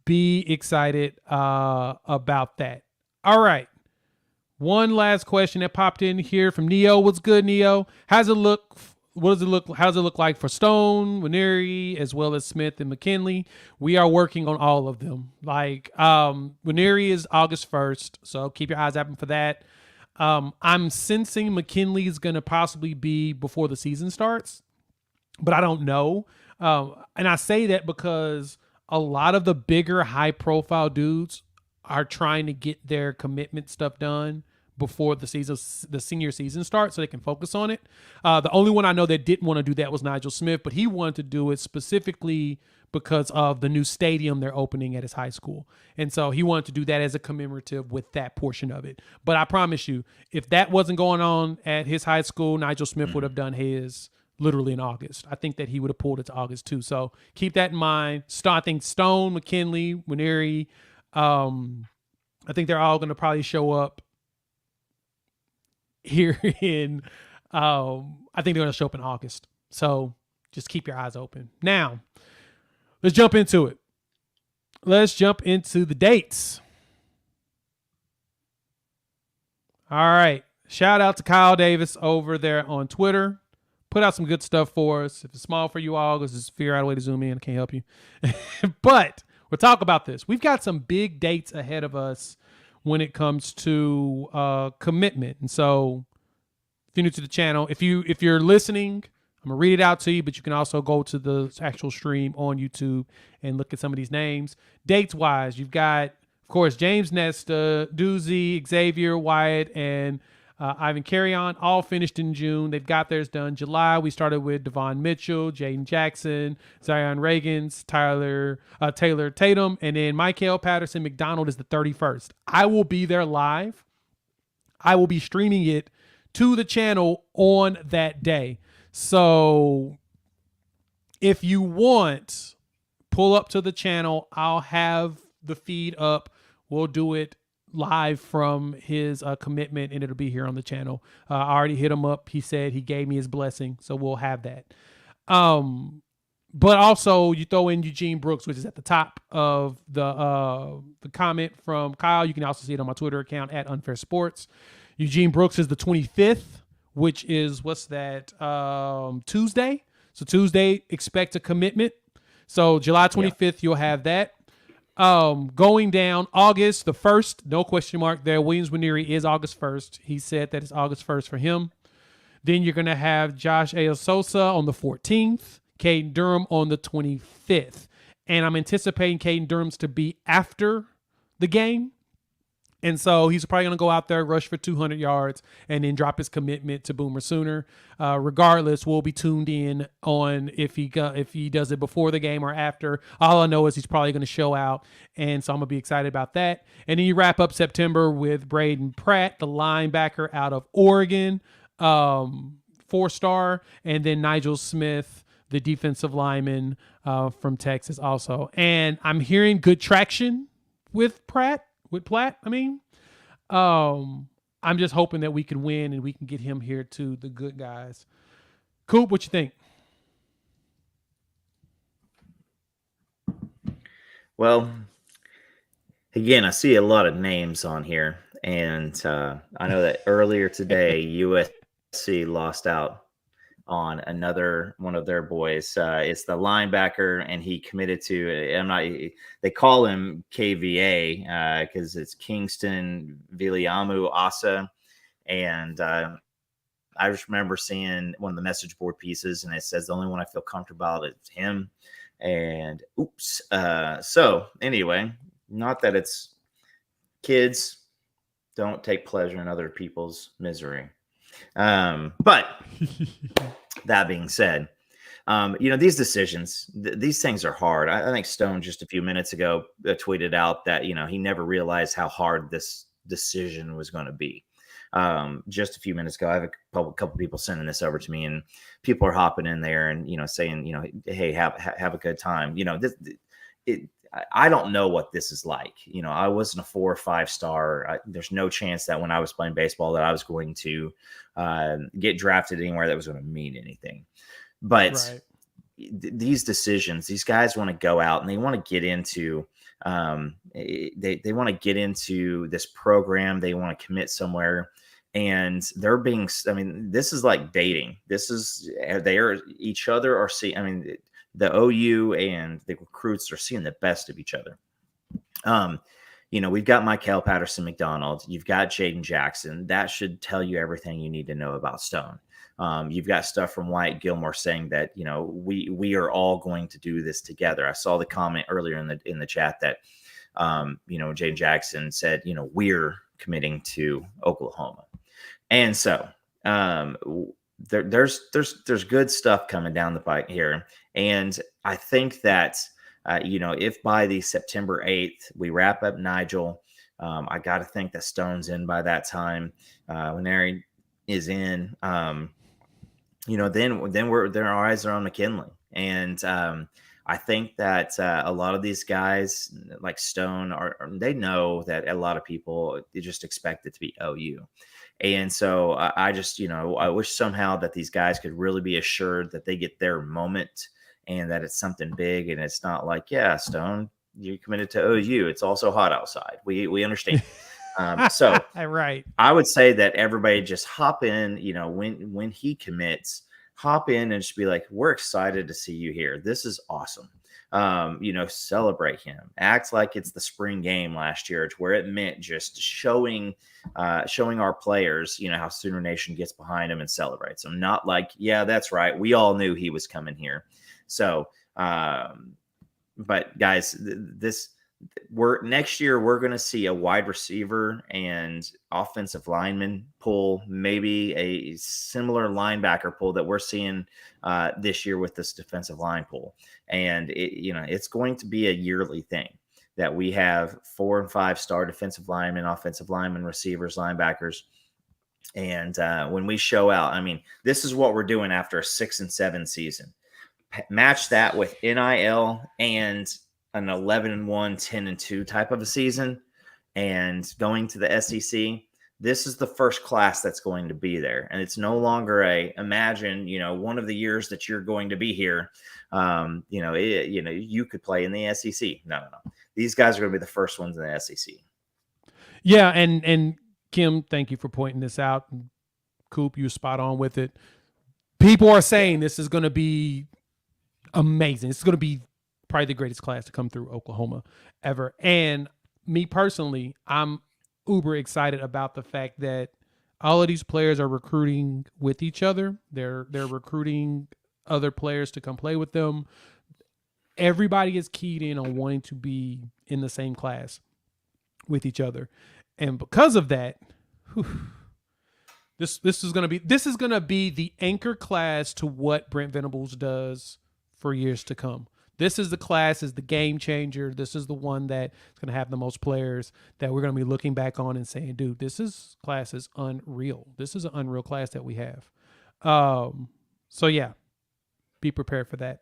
be excited about that. All right. One last question that popped in here from Neo. What's good, Neo? How's it look? What does it look? How does it look like for Stone, Winery, as well as Smith and McKinley? We are working on all of them. Like Winery is August 1st, so keep your eyes open for that. I'm sensing McKinley is going to possibly be before the season starts, but I don't know. And I say that because a lot of the bigger, high-profile dudes are trying to get their commitment stuff done before the senior season starts so they can focus on it. The only one I know that didn't want to do that was Nigel Smith, but he wanted to do it specifically because of the new stadium they're opening at his high school. And so he wanted to do that as a commemorative with that portion of it. But I promise you, if that wasn't going on at his high school, Nigel Smith would have done his literally in August. I think that he would have pulled it to August too. So keep that in mind. I think Stone, McKinley, Winery, I think they're all going to probably show up here in, I think they're going to show up in August. So just keep your eyes open. Now, let's jump into it. Let's jump into the dates. All right. Shout out to Kyle Davis over there on Twitter. Put out some good stuff for us. If it's small for you all, just figure out a way to zoom in. I can't help you. But we'll talk about this. We've got some big dates ahead of us when it comes to commitment. And so if you're new to the channel, if you're listening, I'm going to read it out to you, but you can also go to the actual stream on YouTube and look at some of these names. Dates-wise, you've got, of course, James Nesta, Doozy, Xavier, Wyatt, and Ivan Carrion, all finished in June. They've got theirs done. July, we started with Devon Mitchell, Jayden Jackson, Zion Ragins, Taylor Tatum, and then Michael Patterson McDonald is the 31st. I will be there live. I will be streaming it to the channel on that day. So if you want, pull up to the channel. I'll have the feed up. We'll do it live from his commitment, and it'll be here on the channel. I already hit him up. He said he gave me his blessing, so we'll have that. But also you throw in Eugene Brooks, which is at the top of the comment from Kyle. You can also see it on my Twitter account at Unfair Sports. Eugene Brooks is the 25th, which is what's that? Tuesday. So Tuesday, expect a commitment. So July 25th, you'll have that. Going down August the 1st, no question mark there. Williams Nwaneri is August 1st. He said that it's August 1st for him. Then you're going to have Josh Aososa on the 14th, Caden Durham on the 25th. And I'm anticipating Caden Durham's to be after the game. And so he's probably going to go out there, rush for 200 yards, and then drop his commitment to Boomer Sooner. Regardless, we'll be tuned in on if he does it before the game or after. All I know is he's probably going to show out, and so I'm going to be excited about that. And then you wrap up September with Braden Pratt, the linebacker out of Oregon, 4-star, and then Nigel Smith, the defensive lineman from Texas also. And I'm hearing good traction with Platt. I'm just hoping that we can win and we can get him here to the good guys. Coop, what you think? Well, again, I see a lot of names on here, and I know that earlier today USC lost out on another one of their boys. It's the linebacker, and he committed to. They call him KVA because it's Kingston Viliamu Asa, and I just remember seeing one of the message board pieces, and it says the only one I feel comfortable about is him. And oops. So anyway, not that it's kids don't take pleasure in other people's misery. But that being said, these decisions, these things are hard. I think Stone just a few minutes ago tweeted out that, he never realized how hard this decision was going to be. Just a few minutes ago, I have a couple people sending this over to me, and people are hopping in there and, saying, hey, have a good time. I don't know what this is like. I wasn't a 4 or 5 star. There's no chance that when I was playing baseball that I was going to get drafted anywhere that was going to mean anything. But Right. These decisions, these guys want to go out and they want to get into they want to get into this program. They want to commit somewhere. And this is like dating. Each other are seeing, the OU and the recruits are seeing the best of each other. We've got Michael Patterson McDonald. You've got Jayden Jackson. That should tell you everything you need to know about Stone. You've got stuff from Wyatt Gilmore saying that, we are all going to do this together. I saw the comment earlier in the chat that, Jayden Jackson said, we're committing to Oklahoma. And so there's good stuff coming down the pike here. And I think that, if by the September 8th, we wrap up Nigel, I got to think that Stone's in by that time. When Aaron is in, then our eyes are on McKinley. And I think that a lot of these guys like Stone they know that a lot of people, they just expect it to be OU. And so I just, I wish somehow that these guys could really be assured that they get their moment and that it's something big. And it's not like, yeah, Stone, you committed to OU. It's also hot outside. We understand. So Right. I would say that everybody just hop in, when he commits, hop in and just be like, we're excited to see you here. This is awesome. Celebrate him. Act like it's the spring game last year, to where it meant just showing our players, how Sooner Nation gets behind him and celebrates him. Not like, yeah, that's right, we all knew he was coming here. So, but guys, this next year we're going to see a wide receiver and offensive lineman pool, maybe a similar linebacker pool that we're seeing this year with this defensive line pool. And it's going to be a yearly thing that we have 4 and 5 star defensive linemen, offensive linemen, receivers, linebackers. And when we show out, I mean, this is what we're doing after a 6 and 7 season. Match that with NIL and an 11-1, 10-2 type of a season, and going to the SEC. This is the first class that's going to be there, and it's no longer imagine one of the years that you're going to be here. You could play in the SEC. No. These guys are going to be the first ones in the SEC. Yeah, and Kim, thank you for pointing this out. Coop, you're spot on with it. People are saying this is going to be amazing. It's going to be probably the greatest class to come through Oklahoma ever. And me personally, I'm uber excited about the fact that all of these players are recruiting with each other. They're recruiting other players to come play with them. Everybody is keyed in on wanting to be in the same class with each other. And because of that, this is going to be the anchor class to what Brent Venables does for years to come. This is the class, is the game changer. This is the one that is going to have the most players that we're going to be looking back on and saying, dude, class is unreal. This is an unreal class that we have. So yeah, be prepared for that.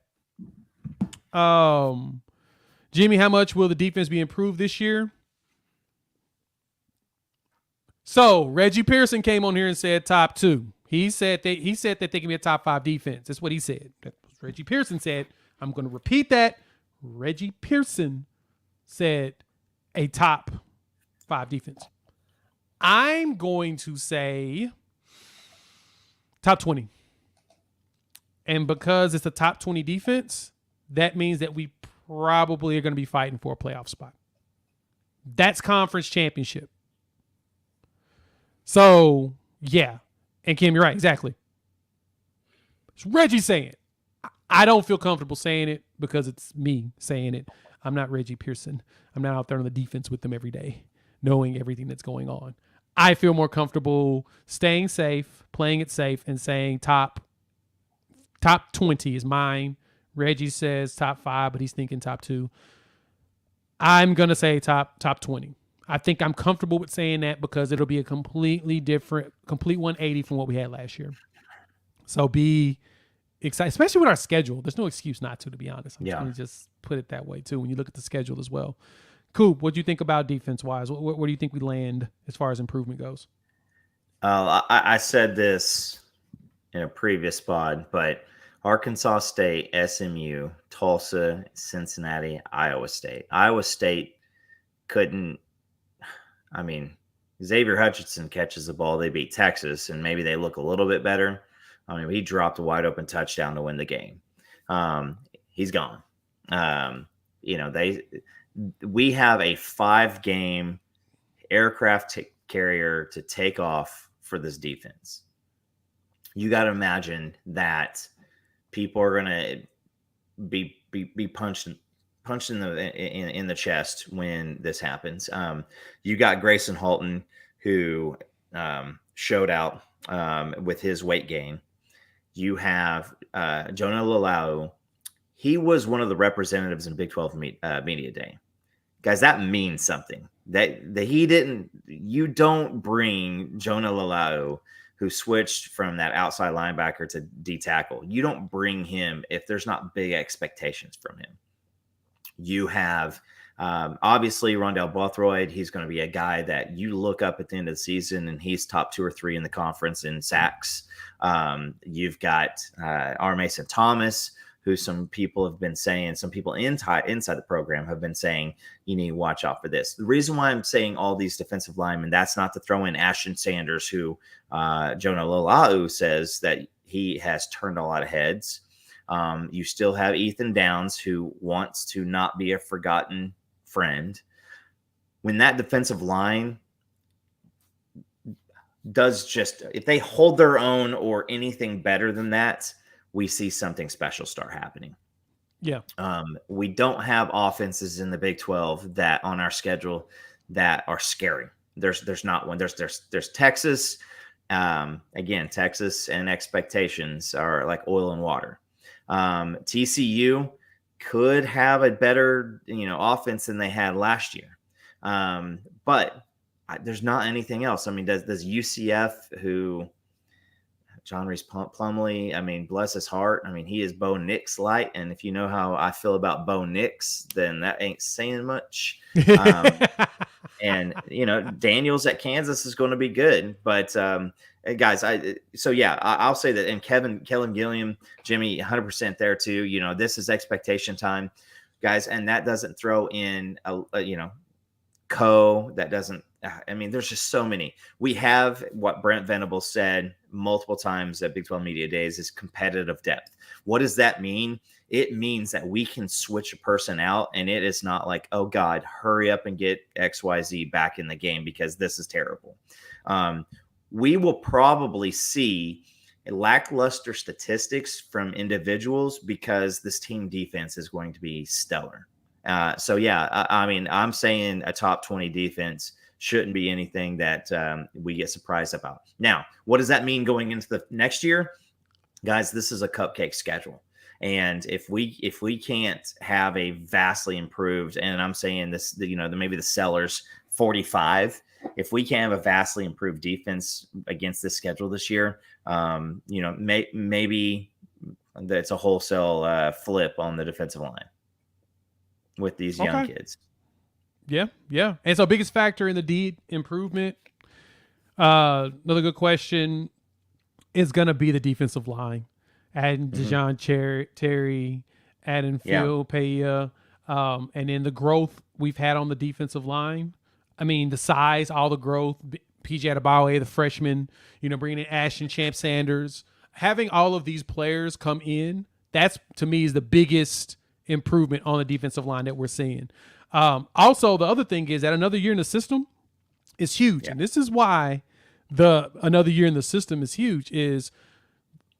Jimmy, how much will the defense be improved this year? So Reggie Pearson came on here and said top 2. He said that they can be a top 5 defense. That's what he said. That's what Reggie Pearson said. I'm going to repeat that. Reggie Pearson said a top 5 defense. I'm going to say top 20. And because it's a top 20 defense, that means that we probably are going to be fighting for a playoff spot. That's conference championship. So, yeah. And Kim, you're right. Exactly. It's Reggie saying it. I don't feel comfortable saying it because it's me saying it. I'm not Reggie Pearson. I'm not out there on the defense with them every day, knowing everything that's going on. I feel more comfortable staying safe, playing it safe, and saying top 20 is mine. Reggie says top 5, but he's thinking top 2. I'm going to say top 20. I think I'm comfortable with saying that because it'll be a complete 180 from what we had last year. So be excited, especially with our schedule. There's no excuse not to be honest. I'm going to just put it that way too when you look at the schedule as well. Coop, what do you think about defense-wise? Where do you think we land as far as improvement goes? I said this in a previous pod, but Arkansas State, SMU, Tulsa, Cincinnati, Iowa State. Iowa State couldn't – I mean, Xavier Hutchinson catches the ball. They beat Texas, and maybe they look a little bit better. I mean, he dropped a wide open touchdown to win the game. He's gone. We have a 5-game aircraft carrier to take off for this defense. You got to imagine that people are going to be punched in the chest when this happens. You got Grayson Halton, who showed out with his weight gain. You have Jonah Lalau. He was one of the representatives in Big 12 Media Day. Guys, that means something. That he didn't. You don't bring Jonah Lalau, who switched from that outside linebacker to D tackle. You don't bring him if there's not big expectations from him. You have obviously Rondell Bothroyd. He's going to be a guy that you look up at the end of the season, and he's top 2 or 3 in the conference in sacks. You've got R. Mason Thomas, who some people have been saying, some people inside the program have been saying, you need to watch out for this. The reason why I'm saying all these defensive linemen, that's not to throw in Ashton Sanders, who Jonah Lalau says that he has turned a lot of heads. You still have Ethan Downs, who wants to not be a forgotten friend. When that defensive line does just, if they hold their own or anything better than that, we see something special start happening. Yeah. We don't have offenses in the Big 12 that on our schedule that are scary. There's not one. There's Texas. Again, Texas and expectations are like oil and water. TCU could have a better offense than they had last year, but there's not anything else. I mean, does UCF who? John Reese Plumlee, I mean, bless his heart. I mean, he is Bo Nix light. And if you know how I feel about Bo Nix, then that ain't saying much. And, Daniels at Kansas is going to be good. But, guys, I'll say that. And Kellen Gilliam, Jimmy, 100% there too. This is expectation time, guys. And that doesn't throw in, that doesn't. I mean, there's just so many. We have what Brent Venables said multiple times at Big 12 Media Days is competitive depth. What does that mean? It means that we can switch a person out, and it is not like, oh, God, hurry up and get XYZ back in the game because this is terrible. We will probably see lackluster statistics from individuals because this team defense is going to be stellar. I mean, I'm saying a top 20 defense shouldn't be anything that we get surprised about. Now, what does that mean going into the next year? Guys, this is a cupcake schedule. And if we can't have a vastly improved, and I'm saying this, maybe the Sellers 45, if we can't have a vastly improved defense against this schedule this year, maybe that's a wholesale flip on the defensive line with these young kids. Yeah. And so biggest factor in the D improvement, another good question, is going to be the defensive line. Adding Dejon Terry, adding Phil Paya, and then the growth we've had on the defensive line. I mean, the size, all the growth, PJ Adebayo, the freshman, bringing in Ashton Champ-Sanders. Having all of these players come in, that's, to me, is the biggest improvement on the defensive line that we're seeing. Also, the other thing is that another year in the system is huge. Yeah. And this is why another year in the system is huge is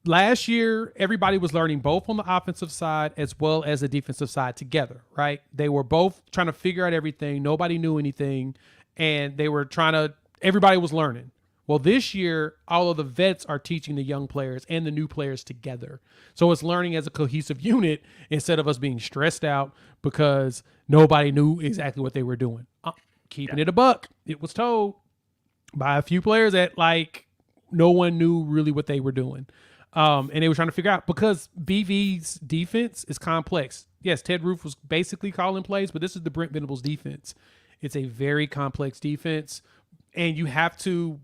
last year, everybody was learning both on the offensive side as well as the defensive side together, right? They were both trying to figure out everything. Nobody knew anything. And everybody was learning. Well, this year, all of the vets are teaching the young players and the new players together. So it's learning as a cohesive unit instead of us being stressed out because nobody knew exactly what they were doing. Keeping it a buck, it was told by a few players that, no one knew really what they were doing. And they were trying to figure out because BV's defense is complex. Yes, Ted Roof was basically calling plays, but this is the Brent Venables defense. It's a very complex defense, and you have to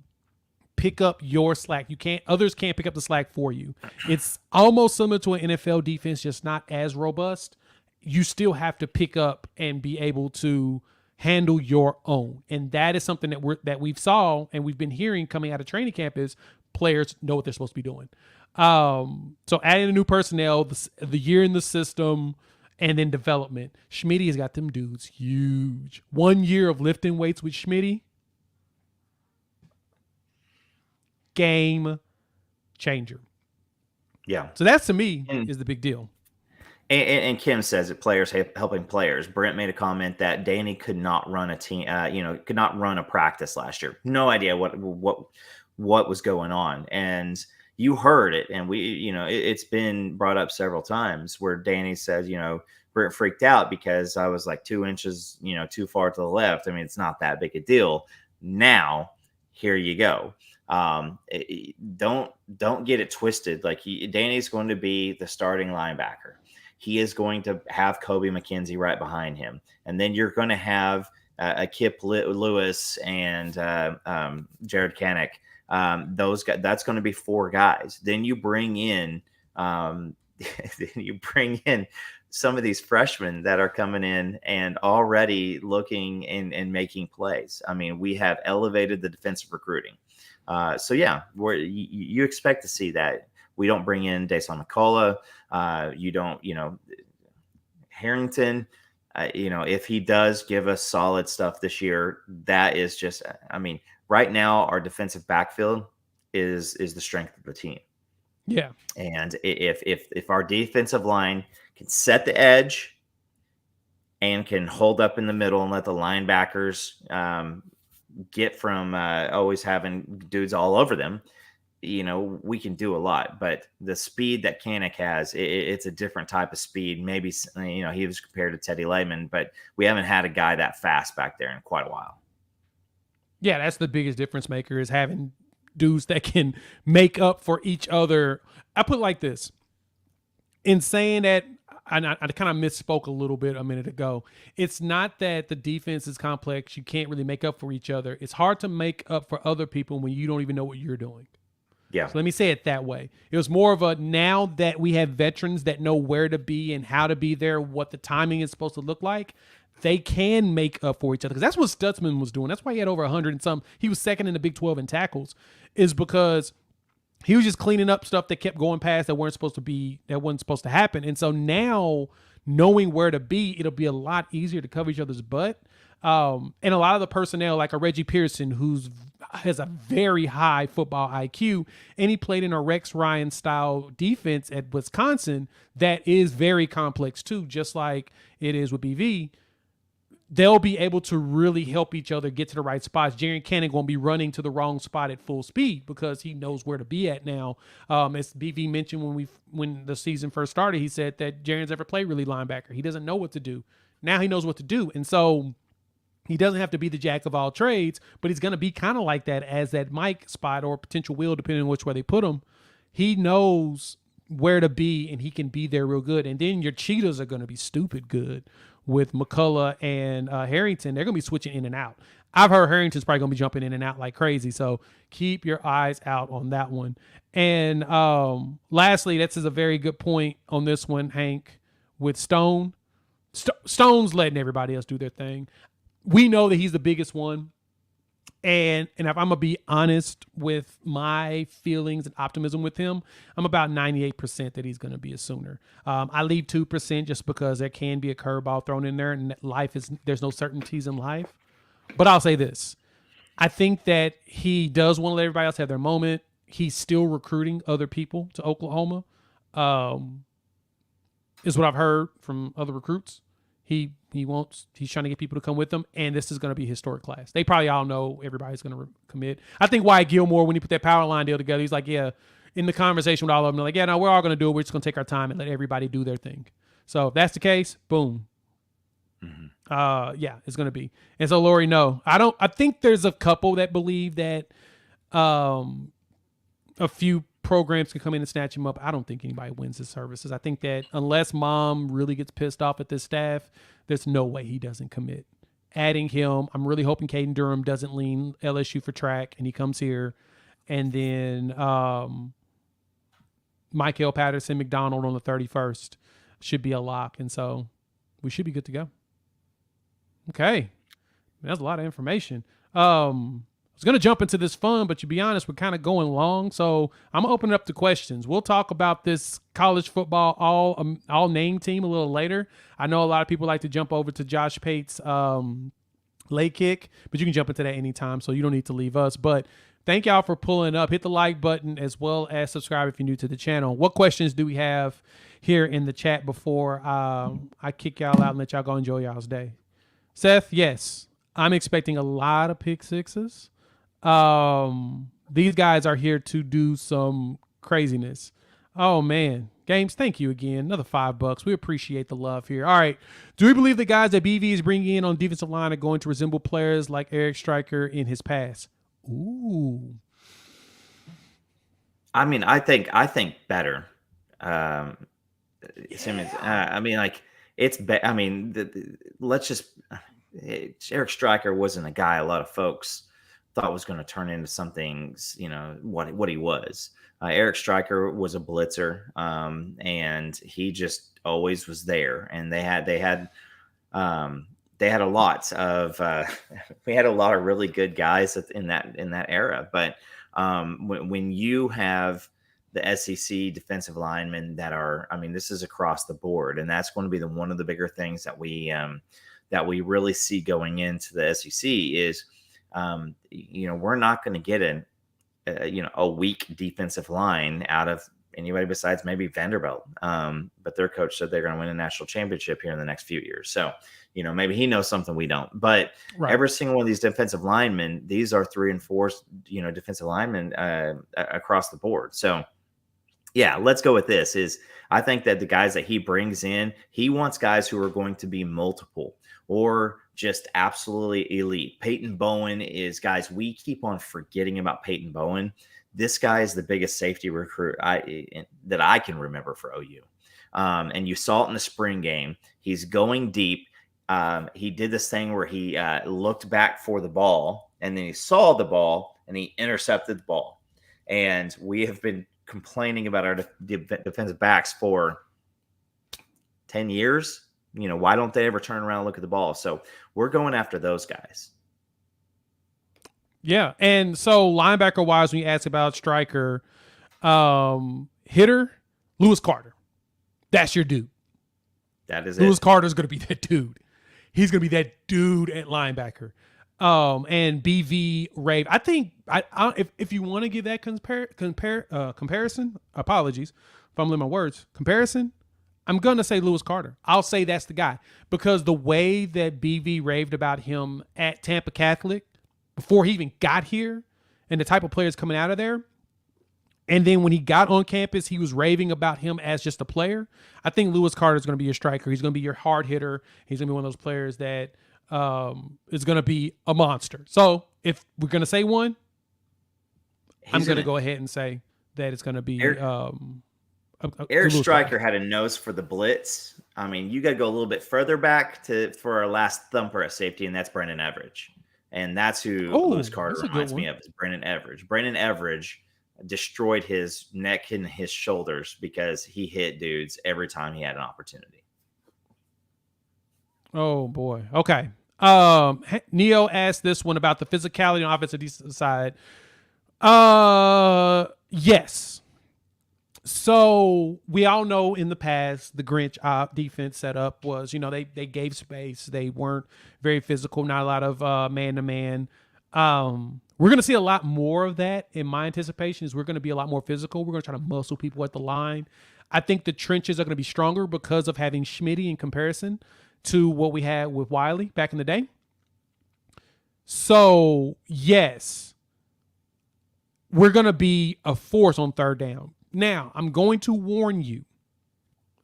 pick up your slack. Others can't pick up the slack for you. It's almost similar to an NFL defense, just not as robust. You still have to pick up and be able to handle your own. And that is something that we've saw and we've been hearing coming out of training camp is players know what they're supposed to be doing. So adding the new personnel, the year in the system, and then development. Schmitty has got them dudes huge. 1 year of lifting weights with Schmitty. Game changer. Yeah. So that's, to me, is the big deal. And Kim says that players helping players. Brent made a comment that Danny could not run a team, could not run a practice last year. No idea what was going on. And you heard it. And it's been brought up several times where Danny says, Brent freaked out because I was like 2 inches, too far to the left. I mean, it's not that big a deal. Now, here you go. Don't get it twisted. Danny's going to be the starting linebacker. He is going to have Kobe McKenzie right behind him. And then you're going to have a Kip Lewis and Jared Kanek. Those guys, that's going to be 4 guys. Then you bring in some of these freshmen that are coming in and already looking and making plays. I mean, we have elevated the defensive recruiting. You expect to see that. We don't bring in Dason McCullough. You don't, Harrington. If he does give us solid stuff this year, that is just, right now our defensive backfield is the strength of the team. Yeah. And if our defensive line can set the edge and can hold up in the middle and let the linebackers get from always having dudes all over them, we can do a lot. But the speed that Kanak has, it's a different type of speed. Maybe, he was compared to Teddy Lehman, but we haven't had a guy that fast back there in quite a while. Yeah, that's the biggest difference maker, is having dudes that can make up for each other. I put it like this. In saying that, I kind of misspoke a little bit a minute ago. It's not that the defense is complex. You can't really make up for each other. It's hard to make up for other people when you don't even know what you're doing. Yeah. So let me say it that way. It was more of a, now that we have veterans that know where to be and how to be there, what the timing is supposed to look like, they can make up for each other. Because that's what Stutzman was doing. That's why he had over 100 and some. He was second in the Big 12 in tackles, is because he was just cleaning up stuff that kept going past that wasn't supposed to happen. And so now, knowing where to be, it'll be a lot easier to cover each other's butt. And a lot of the personnel, like a Reggie Pearson, has a very high football IQ, and he played in a Rex Ryan style defense at Wisconsin that is very complex too, just like it is with BV. They'll be able to really help each other get to the right spots. Jaren Cannon won't be running to the wrong spot at full speed because he knows where to be at now. As BV mentioned when the season first started, he said that Jaren's never played really linebacker. He doesn't know what to do. Now he knows what to do. And so he doesn't have to be the jack of all trades, but he's going to be kind of like that as that Mike spot or potential will, depending on which way they put him. He knows where to be, and he can be there real good. And then your cheetahs are going to be stupid good with McCullough and Harrington. They're going to be switching in and out. I've heard Harrington's probably going to be jumping in and out like crazy, so keep your eyes out on that one. And lastly, this is a very good point on this one, Hank, with Stone. Stone's letting everybody else do their thing. We know that he's the biggest one. And if I'm going to be honest with my feelings and optimism with him, I'm about 98% that he's going to be a Sooner. I leave 2% just because there can be a curveball thrown in there, and there's no certainties in life. But I'll say this. I think that he does want to let everybody else have their moment. He's still recruiting other people to Oklahoma, is what I've heard from other recruits. He's trying to get people to come with him, and this is going to be a historic class. They probably all know everybody's going to commit. I think Wyatt Gilmore, when he put that power line deal together, he's like, yeah, in the conversation with all of them, they're like, yeah, no, we're all going to do it. We're just going to take our time and let everybody do their thing. So if that's the case, boom. Mm-hmm. Yeah, it's going to be. And so, Lori, no, I think there's a couple that believe that a few programs can come in and snatch him up. I don't think anybody wins his services. I think that unless Mom really gets pissed off at this staff, there's no way he doesn't commit. Adding him, I'm really hoping Caden Durham doesn't lean LSU for track and he comes here. And then Michael Patterson McDonald on the 31st should be a lock. And so we should be good to go. Okay. That's a lot of information. I was going to jump into this fun, but to be honest, we're kind of going long. So I'm going to open it up to questions. We'll talk about this college football all name team a little later. I know a lot of people like to jump over to Josh Pate's late kick, but you can jump into that anytime, so you don't need to leave us. But thank y'all for pulling up. Hit the like button as well as subscribe if you're new to the channel. What questions do we have here in the chat before I kick y'all out and let y'all go enjoy y'all's day? Seth, yes, I'm expecting a lot of pick sixes. These guys are here to do some craziness. Oh man, Games, thank you again. Another $5. We appreciate the love here. All right, do we believe the guys that BV is bringing in on defensive line are going to resemble players like Eric Stryker in his past? Ooh, I mean, I think better. Simmons. I mean, like it's. I mean, let's just. Eric Stryker wasn't a guy a lot of folks thought was going to turn into something, you know, what he was. Eric Stryker was a blitzer, and he just always was there. And they had a lot of we had a lot of really good guys in that era. But when you have the SEC defensive linemen that are, I mean, this is across the board, and that's going to be one of the bigger things that we really see going into the SEC is, you know, we're not going to get a weak defensive line out of anybody besides maybe Vanderbilt. But their coach said they're going to win a national championship here in the next few years. So, maybe he knows something we don't. But every single one of these defensive linemen, these are 3 and 4, defensive linemen across the board. So, yeah, let's go with this. I think that the guys that he brings in, he wants guys who are going to be multiple or just absolutely elite. Peyton Bowen is, guys, we keep on forgetting about Peyton Bowen. This guy is the biggest safety recruit that I can remember for OU. And you saw it in the spring game. He's going deep. He did this thing where he looked back for the ball, and then he saw the ball, and he intercepted the ball. And we have been complaining about our defensive backs for 10 years. Why don't they ever turn around and look at the ball? So we're going after those guys. Yeah. And so linebacker wise, when you ask about striker, hitter, Lewis Carter. That's your dude. That is Lewis Carter's going to be that dude. He's going to be that dude at linebacker. And BV Rave. I think if you want to give that comparison, apologies if I'm losing my words, comparison, I'm going to say Lewis Carter. I'll say that's the guy, because the way that BV raved about him at Tampa Catholic before he even got here, and the type of players coming out of there, and then when he got on campus, he was raving about him as just a player. I think Lewis Carter is going to be your striker. He's going to be your hard hitter. He's going to be one of those players that is going to be a monster. So if we're going to say one, I'm going to go ahead and say that it's going to be Eric Stryker had a nose for the blitz. I mean, you got to go a little bit further back for our last thumper at safety, and that's Brendan Everidge. And that's who Lewis Carter reminds me of, is Brendan Everidge. Brendan Everidge destroyed his neck and his shoulders because he hit dudes every time he had an opportunity. Oh, boy. Okay. Neo asked this one about the physicality on offensive side. Yes. So we all know in the past, the Grinch defense setup was, they gave space. They weren't very physical, not a lot of man-to-man. We're going to see a lot more of that. In my anticipation is we're going to be a lot more physical. We're going to try to muscle people at the line. I think the trenches are going to be stronger because of having Schmitty in comparison to what we had with Wiley back in the day. So, yes, we're going to be a force on third down. Now, I'm going to warn you.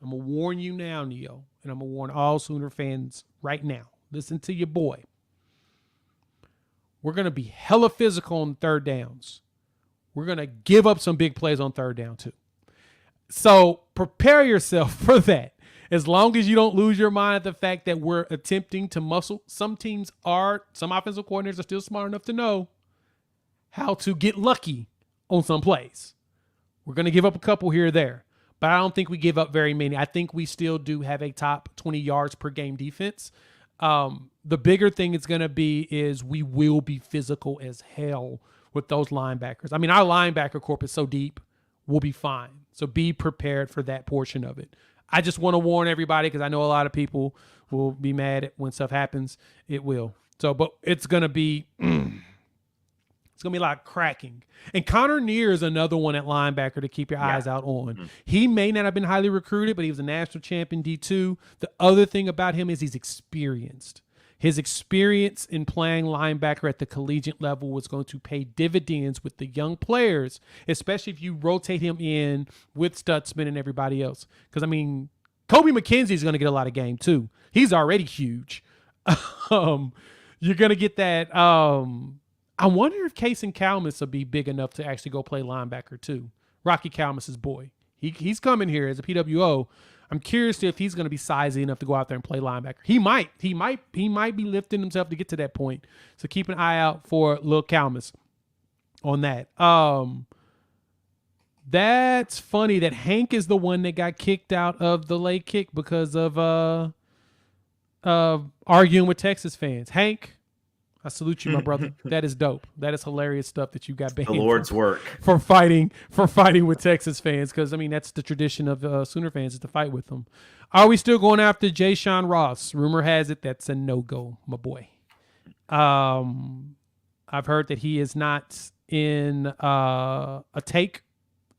I'm going to warn you now, Neo, and I'm going to warn all Sooner fans right now. Listen to your boy. We're going to be hella physical on third downs. We're going to give up some big plays on third down, too. So prepare yourself for that. As long as you don't lose your mind at the fact that we're attempting to muscle. Some offensive coordinators are still smart enough to know how to get lucky on some plays. We're going to give up a couple here or there, but I don't think we give up very many. I think we still do have a top 20 yards per game defense. The bigger thing it's going to be is we will be physical as hell with those linebackers. I mean, our linebacker corp is so deep, we'll be fine. So be prepared for that portion of it. I just want to warn everybody because I know a lot of people will be mad when stuff happens. It will. So, but it's going to be... It's going to be a lot of cracking. And Connor Neer is another one at linebacker to keep your eyes out on. Mm-hmm. He may not have been highly recruited, but he was a national champion D2. The other thing about him is he's experienced. His experience in playing linebacker at the collegiate level was going to pay dividends with the young players, especially if you rotate him in with Stutzman and everybody else. Because, I mean, Kobe McKenzie is going to get a lot of game, too. He's already huge. You're going to get that... I wonder if Case and Kalmus will be big enough to actually go play linebacker too. Rocky Kalmus's boy. He's coming here as a PWO. I'm curious if he's going to be sizey enough to go out there and play linebacker. He might be lifting himself to get to that point. So keep an eye out for Lil Kalmus on that. That's funny that Hank is the one that got kicked out of the late kick because of arguing with Texas fans. Hank, I salute you, my brother. That is dope. That is hilarious stuff that you got banned. The Lord's work for fighting with Texas fans, because I mean that's the tradition of Sooner fans is to fight with them. Are we still going after Jay Sean Ross? Rumor has it that's a no-go, my boy. I've heard that he is not in a take.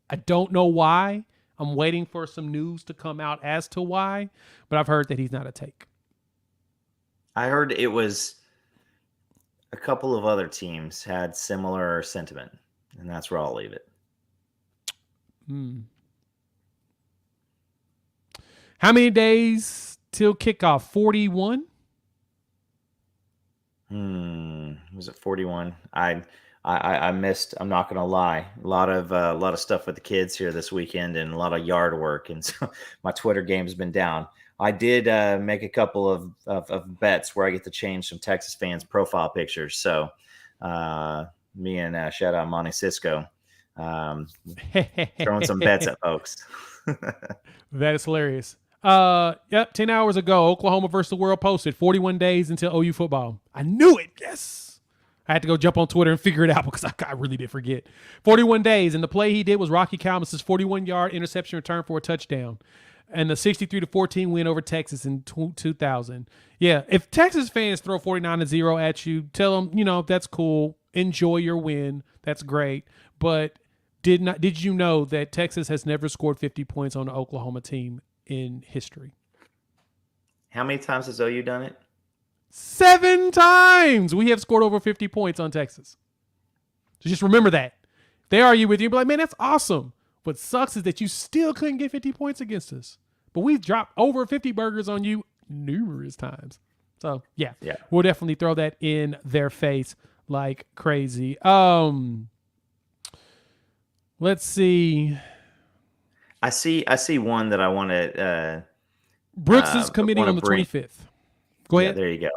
I don't know why. I'm waiting for some news to come out as to why, but I've heard that he's not a take. I heard it was a couple of other teams had similar sentiment, and that's where I'll leave it. How many days till kickoff? 41? Was it 41? I missed. I'm not gonna lie. A lot of stuff with the kids here this weekend, and a lot of yard work, and so my Twitter game's been down. I did make a couple of bets where I get to change some Texas fans' profile pictures. So me and shout out Monty Cisco throwing some bets at folks. That is hilarious. Yep, 10 hours ago, Oklahoma versus the World posted 41 days until OU football. I knew it. Yes. I had to go jump on Twitter and figure it out because I really did forget. 41 days, and the play he did was Rocky Calmus's 41-yard interception return for a touchdown, and the 63-14 win over Texas in 2000. Yeah, if Texas fans throw 49-0 at you, tell them, that's cool. Enjoy your win. That's great. But did you know that Texas has never scored 50 points on an Oklahoma team in history? How many times has OU done it? 7 times we have scored over 50 points on Texas. So just remember that. If they argue with you, be like, man, that's awesome. What sucks is that you still couldn't get 50 points against us. But we've dropped over 50 burgers on you numerous times. So, yeah. We'll definitely throw that in their face like crazy. Let's see. I see one that I want to. Brooks is committing on the 25th. Go ahead. There you go.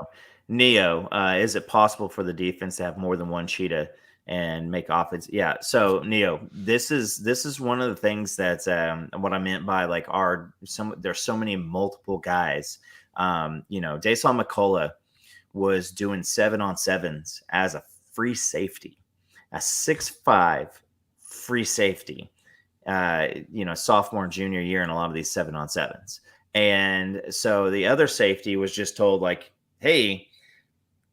Neo, is it possible for the defense to have more than one cheetah and make offense? Yeah. So Neo, this is one of the things that's what I meant by like there's so many multiple guys. Dason McCullough was doing 7-on-7s as a free safety, a 6'5" free safety. Sophomore and junior year in a lot of these 7-on-7s. And so the other safety was just told like, hey,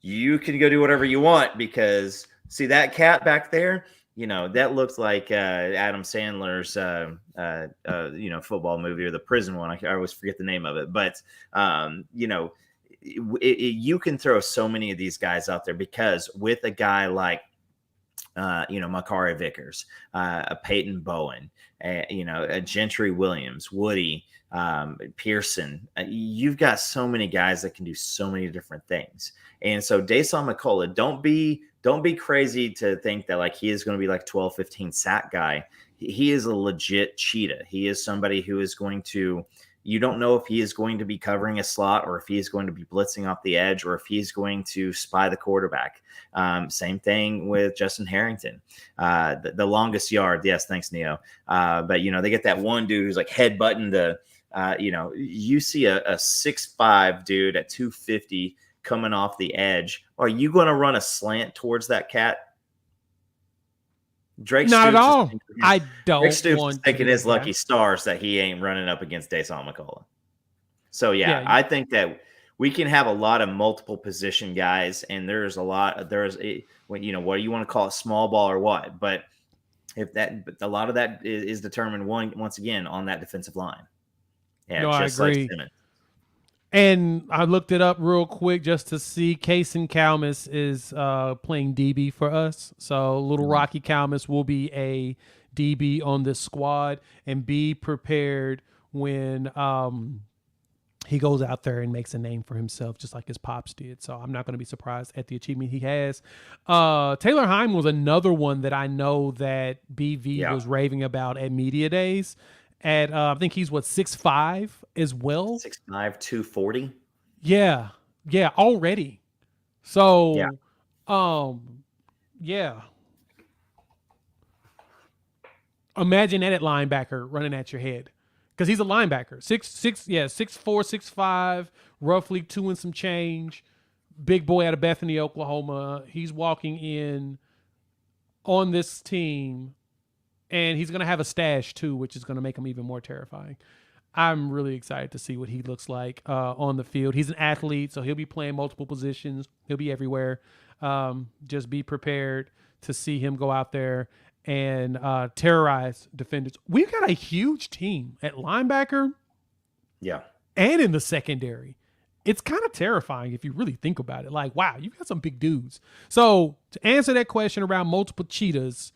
you can go do whatever you want because see that cat back there, that looks like Adam Sandler's, football movie or the prison one. I always forget the name of it, but you can throw so many of these guys out there because with a guy like, Makari Vickers, a Peyton Bowen, a Gentry Williams, Woody, Pearson. You've got so many guys that can do so many different things. And so Dason McCullough, don't be crazy to think that like he is going to be like 12, 15 sack guy. He is a legit cheetah. He is somebody who is going to, you don't know if he is going to be covering a slot or if he is going to be blitzing off the edge or if he's going to spy the quarterback. Same thing with Justin Harrington. The longest yard. Yes, thanks, Neo. But, they get that one dude who's like headbutting you see a 6'5" dude at 250 coming off the edge. Are you going to run a slant towards that cat? Drake not Stoops at all. I don't. Drake Stoops is thinking his lucky stars that he ain't running up against Dason McCullough. So I think that we can have a lot of multiple position guys, and what do you want to call it, small ball or what? But a lot of that is determined once again on that defensive line. Yeah, no, I agree. Like and I looked it up real quick just to see. Kason Kalmus is playing DB for us. So little Rocky Kalmus will be a DB on this squad, and be prepared when he goes out there and makes a name for himself just like his pops did. So I'm not going to be surprised at the achievement he has. Taylor Heim was another one that I know that BV was raving about at Media Days. I think he's 6'5" as well. 6'5", 240. Yeah, already. So, imagine that at linebacker running at your head, because he's a linebacker. 6'4", 6'5", roughly 2 and some change. Big boy out of Bethany, Oklahoma. He's walking in on this team. And he's going to have a stash, too, which is going to make him even more terrifying. I'm really excited to see what he looks like on the field. He's an athlete, so he'll be playing multiple positions. He'll be everywhere. Just be prepared to see him go out there and terrorize defenders. We've got a huge team at linebacker Yeah. and in the secondary. It's kind of terrifying if you really think about it. Like, wow, you've got some big dudes. So to answer that question around multiple cheetahs,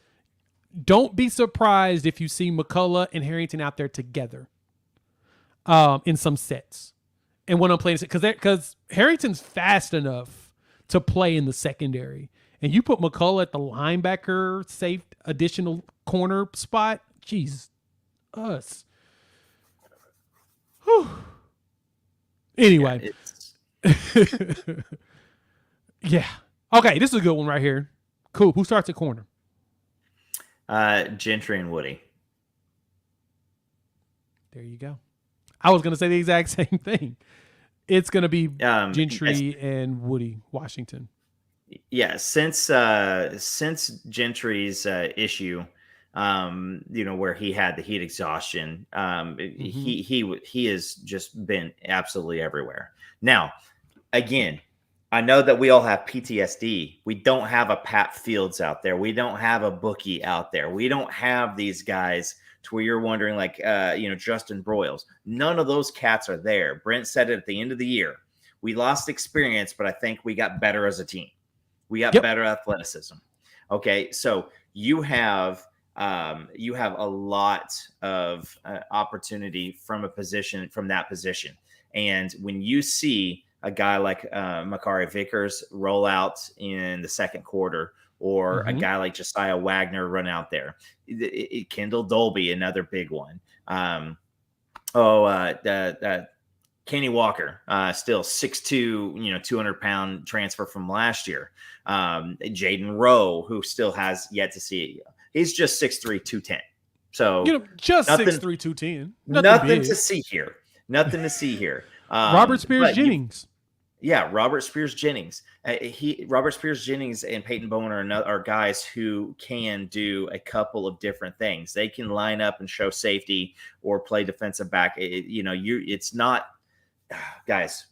don't be surprised if you see McCullough and Harrington out there together in some sets. And when I'm playing, because Harrington's fast enough to play in the secondary. And you put McCullough at the linebacker, safe additional corner spot. Jeez, us. Whew. Anyway. Yeah. Okay, this is a good one right here. Coop, who starts at corner? Gentry and Woody. There you go. I was going to say the exact same thing. It's going to be Gentry and Woody Washington. Yeah, since Gentry's issue, where he had the heat exhaustion, he has just been absolutely everywhere. Now, again, I know that we all have PTSD. We don't have a Pat Fields out there. We don't have a Bookie out there. We don't have these guys to where you're wondering, like, Justin Broyles. None of those cats are there. Brent said it at the end of the year. We lost experience, but I think we got better as a team. We got better athleticism. Okay, so you have a lot of opportunity from that position. And when you see a guy like Makari Vickers roll out in the second quarter, or a guy like Josiah Wagner run out there, Kendall Dolby, another big one. Kenny Walker, still 6'2", 200-pound transfer from last year. Jayden Rowe, who still has yet to see it. He's just 6'3", 210. So just 6'3", 210. Nothing to see here. Nothing to see here. Robert Spears-Jennings. Robert Spears-Jennings. Robert Spears-Jennings and Peyton Bowen are guys who can do a couple of different things. They can line up and show safety or play defensive back. It's not, guys.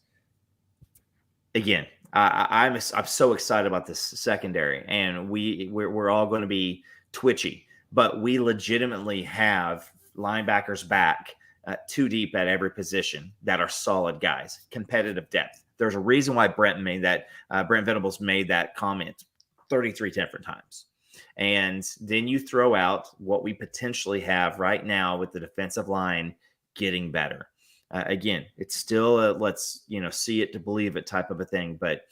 Again, I'm so excited about this secondary, and we're all going to be twitchy, but we legitimately have linebackers back too deep at every position that are solid guys, competitive depth. There's a reason why Brent Venables made that comment 33 different times. And then you throw out what we potentially have right now with the defensive line getting better. Again, it's still let's see it to believe it type of a thing, but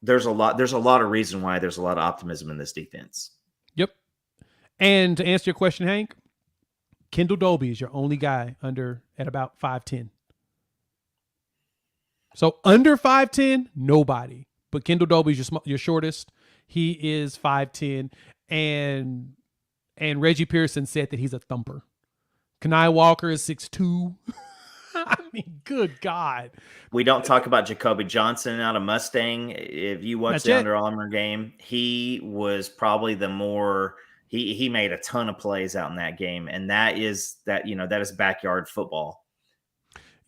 there's a lot of reason why there's a lot of optimism in this defense. Yep. And to answer your question, Hank, Kendall Dolby is your only guy at about 5'10". So under 5'10", nobody. But Kendall Dolby is your shortest. He is 5'10", and Reggie Pearson said that he's a thumper. Kenai Walker is 6'2". I mean, good God. We don't talk about Jacoby Johnson out of Mustang. If you watch the Under Armour game, he was probably he made a ton of plays out in that game, and that is backyard football.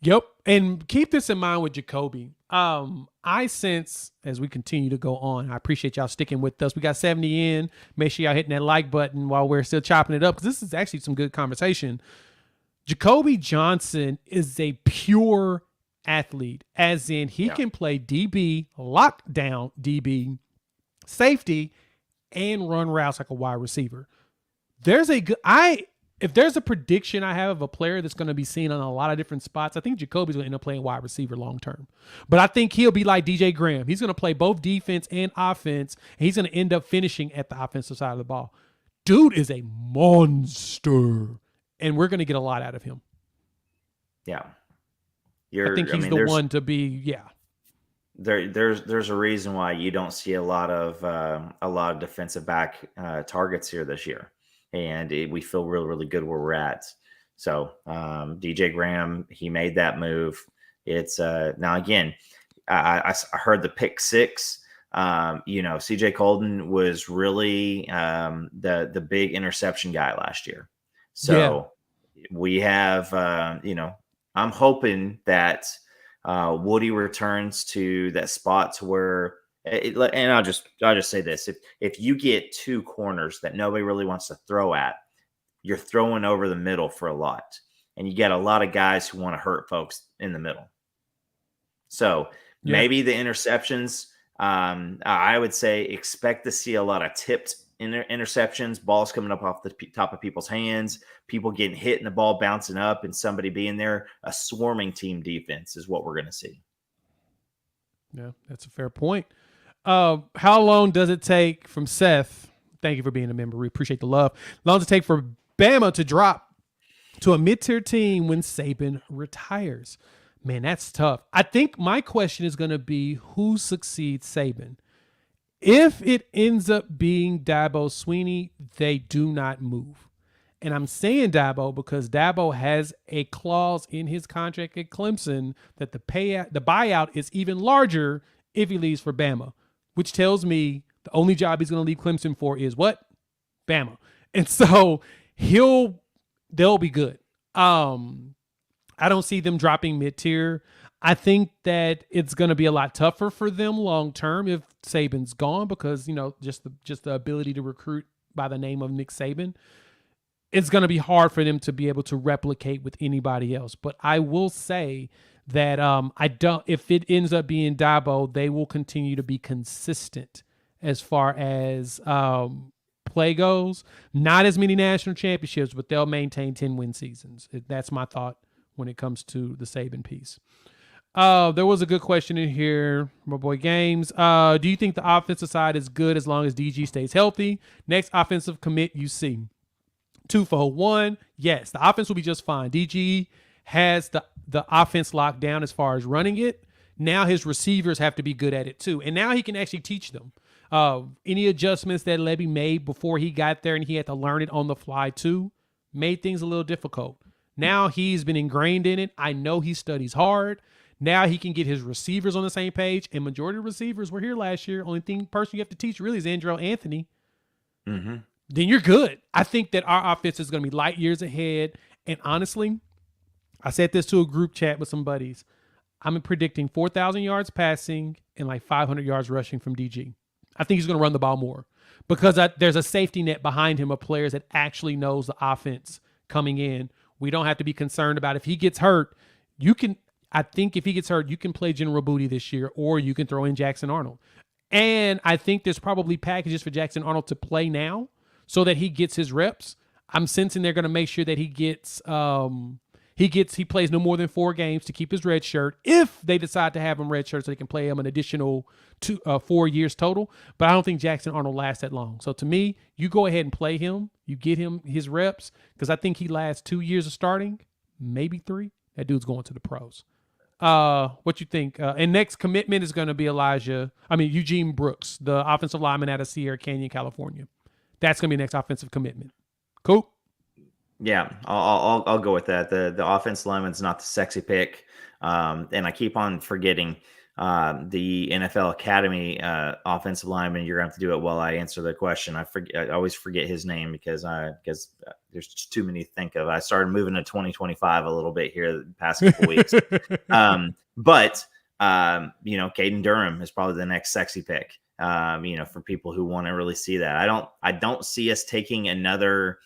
Yep. And keep this in mind with Jacoby. I sense, as we continue to go on, I appreciate y'all sticking with us. We got 70 in. Make sure y'all hitting that like button while we're still chopping it up, because this is actually some good conversation. Jacoby Johnson is a pure athlete, as in he can play DB, lockdown DB, safety, and run routes like a wide receiver. If there's a prediction I have of a player that's going to be seen on a lot of different spots, I think Jacoby's going to end up playing wide receiver long term. But I think he'll be like DJ Graham. He's going to play both defense and offense, and he's going to end up finishing at the offensive side of the ball. Dude is a monster, and we're going to get a lot out of him. Yeah. I think he's the one to be, There's a reason why you don't see a lot of defensive back targets here this year. And we feel really, really good where we're at. So DJ Graham, he made that move. It's now again, I heard the pick six. CJ Colden was really the big interception guy last year. So we have, I'm hoping that Woody returns to that spot to where And I'll just say this: if you get two corners that nobody really wants to throw at, you're throwing over the middle for a lot, and you get a lot of guys who want to hurt folks in the middle. So maybe the interceptions. I would say expect to see a lot of tipped interceptions, balls coming up off the top of people's hands, people getting hit and the ball bouncing up, and somebody being there. A swarming team defense is what we're going to see. Yeah, that's a fair point. How long does it take from Seth? Thank you for being a member. We appreciate the love. How long does it take for Bama to drop to a mid-tier team when Saban retires? Man, that's tough. I think my question is going to be who succeeds Saban. If it ends up being Dabo Swinney, they do not move. And I'm saying Dabo because Dabo has a clause in his contract at Clemson that the buyout is even larger if he leaves for Bama, which tells me the only job he's going to leave Clemson for is what? Bama. And so they'll be good. I don't see them dropping mid-tier. I think that it's going to be a lot tougher for them long term if Saban's gone because, just the ability to recruit by the name of Nick Saban. It's going to be hard for them to be able to replicate with anybody else. But I will say that if it ends up being Dabo, they will continue to be consistent as far as play goes. Not as many national championships, but they'll maintain 10-win seasons. That's my thought when it comes to the Saban piece. There was a good question in here, my boy Games. Do you think the offensive side is good as long as DG stays healthy? Next offensive commit you see. Twofold. One, yes, the offense will be just fine. DG has the offense locked down as far as running it. Now his receivers have to be good at it too. And now he can actually teach them. Any adjustments that Levy made before he got there and he had to learn it on the fly too made things a little difficult. Now he's been ingrained in it. I know he studies hard. Now he can get his receivers on the same page. And majority of receivers were here last year. Only person you have to teach really is Andrell Anthony. Mm-hmm. Then you're good. I think that our offense is going to be light years ahead. And honestly, I said this to a group chat with some buddies. I'm predicting 4,000 yards passing and like 500 yards rushing from DG. I think he's going to run the ball more because there's a safety net behind him of players that actually knows the offense coming in. We don't have to be concerned about if he gets hurt. I think if he gets hurt, you can play General Booty this year or you can throw in Jackson Arnold. And I think there's probably packages for Jackson Arnold to play now so that he gets his reps. I'm sensing they're going to make sure that he plays no more than 4 games to keep his red shirt if they decide to have him red shirt so they can play him an additional 4 years total. But I don't think Jackson Arnold lasts that long. So to me, you go ahead and play him. You get him his reps because I think he lasts 2 years of starting, maybe 3. That dude's going to the pros. What you think? And next commitment is going to be Eugene Brooks, the offensive lineman out of Sierra Canyon, California. That's going to be next offensive commitment. Cool. Yeah, I'll go with that. The offensive lineman's not the sexy pick, and I keep on forgetting the NFL Academy offensive lineman. You're going to have to do it while I answer the question. I always forget his name because there's just too many to think of. I started moving to 2025 a little bit here the past couple weeks, but Caden Durham is probably the next sexy pick. For people who want to really see that. I don't see us taking another.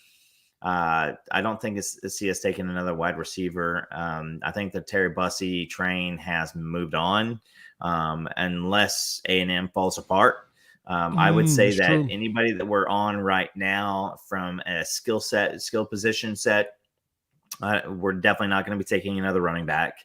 I don't think see us taking another wide receiver. I think the Terry Bussey train has moved on, unless A&M falls apart. I would say that true. Anybody that we're on right now from a skill position set, we're definitely not going to be taking another running back.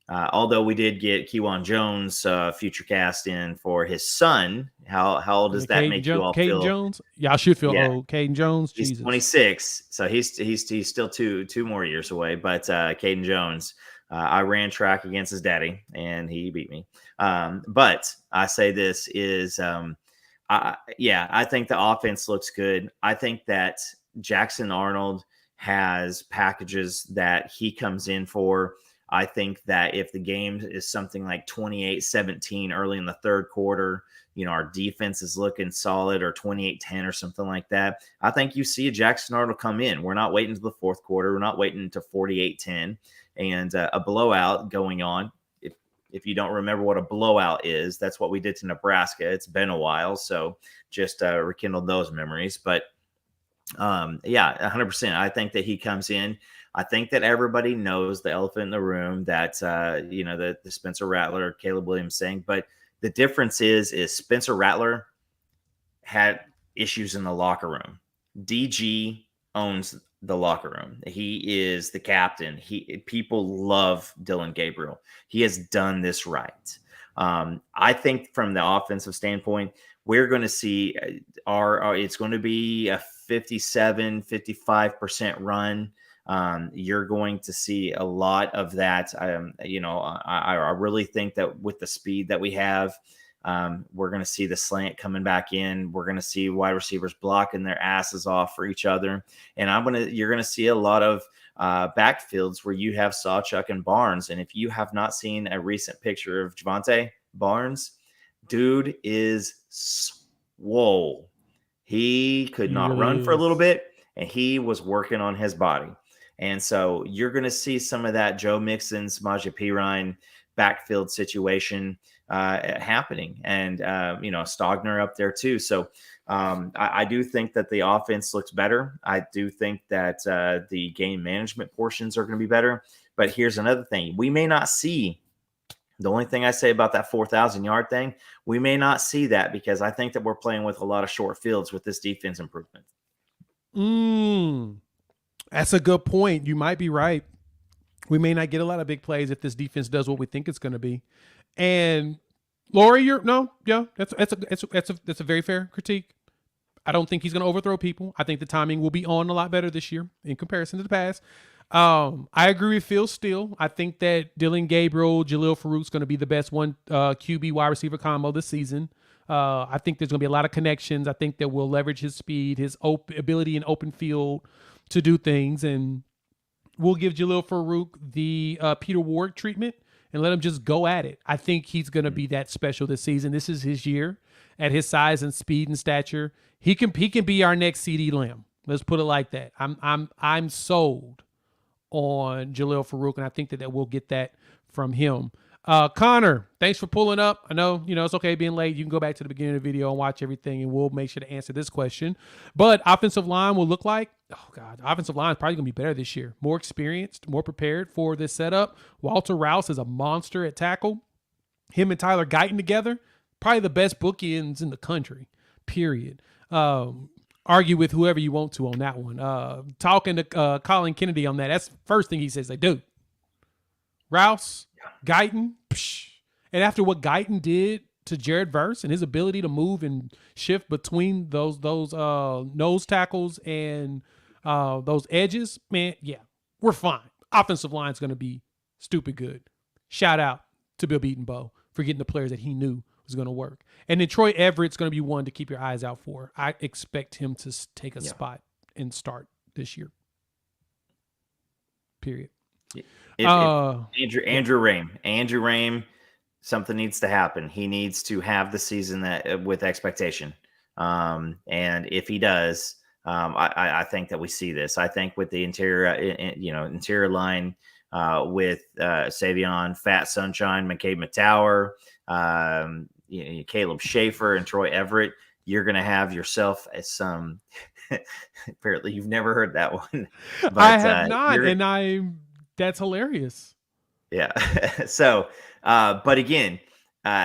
Although we did get Kewan Jones future cast in for his son. How old does that make you all feel? Caden Jones? Yeah, I should feel old. Caden Jones? He's Jesus. 26, so he's still two more years away. But Caden Jones, I ran track against his daddy, and he beat me. But I say this is, I think the offense looks good. I think that Jackson Arnold has packages that he comes in for. I think that if the game is something like 28-17 early in the third quarter, our defense is looking solid, or 28-10 or something like that, I think you see a Jackson Arnold come in. We're not waiting to the fourth quarter. We're not waiting to 48-10 and a blowout going on. If you don't remember what a blowout is, that's what we did to Nebraska. It's been a while, so just rekindled those memories. But yeah, 100%. I think that he comes in. I think that everybody knows the elephant in the room that the Spencer Rattler, Caleb Williams saying, but the difference is Spencer Rattler had issues in the locker room. DG owns the locker room. He is the captain. People love Dylan Gabriel. He has done this right. I think from the offensive standpoint, we're going to see it's going to be a 57, 55% run. You're going to see a lot of that. I really think that with the speed that we have, we're going to see the slant coming back in. We're going to see wide receivers blocking their asses off for each other. And you're going to see a lot of backfields where you have Sawchuk and Barnes. And if you have not seen a recent picture of Javonte Barnes, dude is swole. He could not run for a little bit, and he was working on his body. And so you're going to see some of that Joe Mixon, Samaje Perine backfield situation happening, and Stogner up there too. So I do think that the offense looks better. I do think that the game management portions are going to be better. But here's another thing: we may not see. The only thing I say about that 4,000-yard thing, we may not see that because I think that we're playing with a lot of short fields with this defense improvement. That's a good point. You might be right. We may not get a lot of big plays if this defense does what we think it's going to be. And Lori, that's a very fair critique. I don't think he's going to overthrow people. I think the timing will be on a lot better this year in comparison to the past. I agree with Phil Steele. I think that Dylan Gabriel, Jalil Farouk's going to be the best one QB wide receiver combo this season. I think there's going to be a lot of connections. I think that we'll leverage his speed, his ability in open field to do things, and we'll give Jalil Farouk the Peter Ward treatment and let him just go at it. I think he's going to be that special this season. This is his year. At his size and speed and stature, he can be our next CeeDee Lamb. Let's put it like that. I'm sold on Jalil Farouk, and I think that we'll get that from him. Connor, thanks for pulling up. I know, it's okay being late. You can go back to the beginning of the video and watch everything, and we'll make sure to answer this question. But offensive line will look like, offensive line is probably going to be better this year. More experienced, more prepared for this setup. Walter Rouse is a monster at tackle. Him and Tyler Guyton together, probably the best bookends in the country, period. Argue with whoever you want to on that one. Talking to Colin Kennedy on that, that's the first thing he says. Like, dude, Rouse, Guyton, and after what Guyton did to Jared Verse and his ability to move and shift between those nose tackles and those edges, man, yeah, we're fine. Offensive line is going to be stupid good. Shout out to Bill Beatonbow for getting the players that he knew was going to work. And then Troy Everett's going to be one to keep your eyes out for. I expect him to take a spot and start this year. Period. Andrew Rame, something needs to happen. He needs to have the season that with expectation. And if he does, I think that we see this. I think with the interior line with Savion, Fat Sunshine, McCabe Matower, Caleb Schaefer, and Troy Everett, you're going to have yourself some. Apparently, you've never heard that one. But, I have not, and that's hilarious. Yeah. So, but again,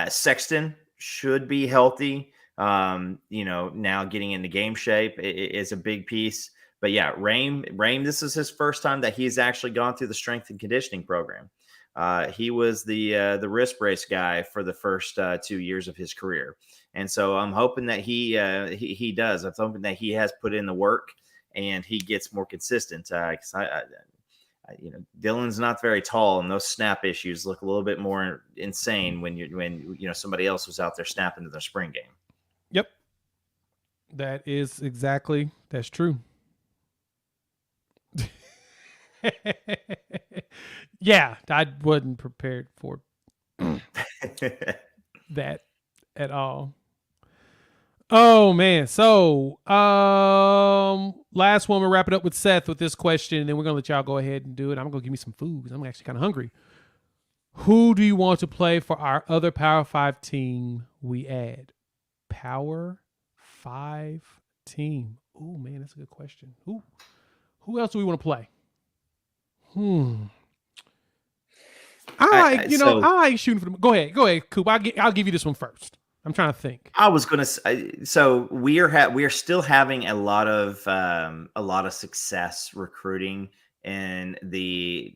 Sexton should be healthy. Now getting into game shape is a big piece. But yeah, Rame, this is his first time that he's actually gone through the strength and conditioning program. He was the wrist brace guy for the first 2 years of his career. And so I'm hoping that he does. I'm hoping that he has put in the work and he gets more consistent. Because Dylan's not very tall, and those snap issues look a little bit more insane when somebody else was out there snapping to their spring game. Yep, that's true. Yeah, I wasn't prepared for that at all. Oh man. So last one, we'll wrap it up with Seth with this question, and then we're gonna let y'all go ahead and do it. I'm gonna give me some food because I'm actually kind of hungry. Who do you want to play for our other Power 5 team we add? Power 5 team. Oh, man, that's a good question. Who else do we want to play? I like shooting for them. Go ahead, Coop. I'll give you this one first. I'm trying to think. I was gonna say, so we are still having a lot of success recruiting in the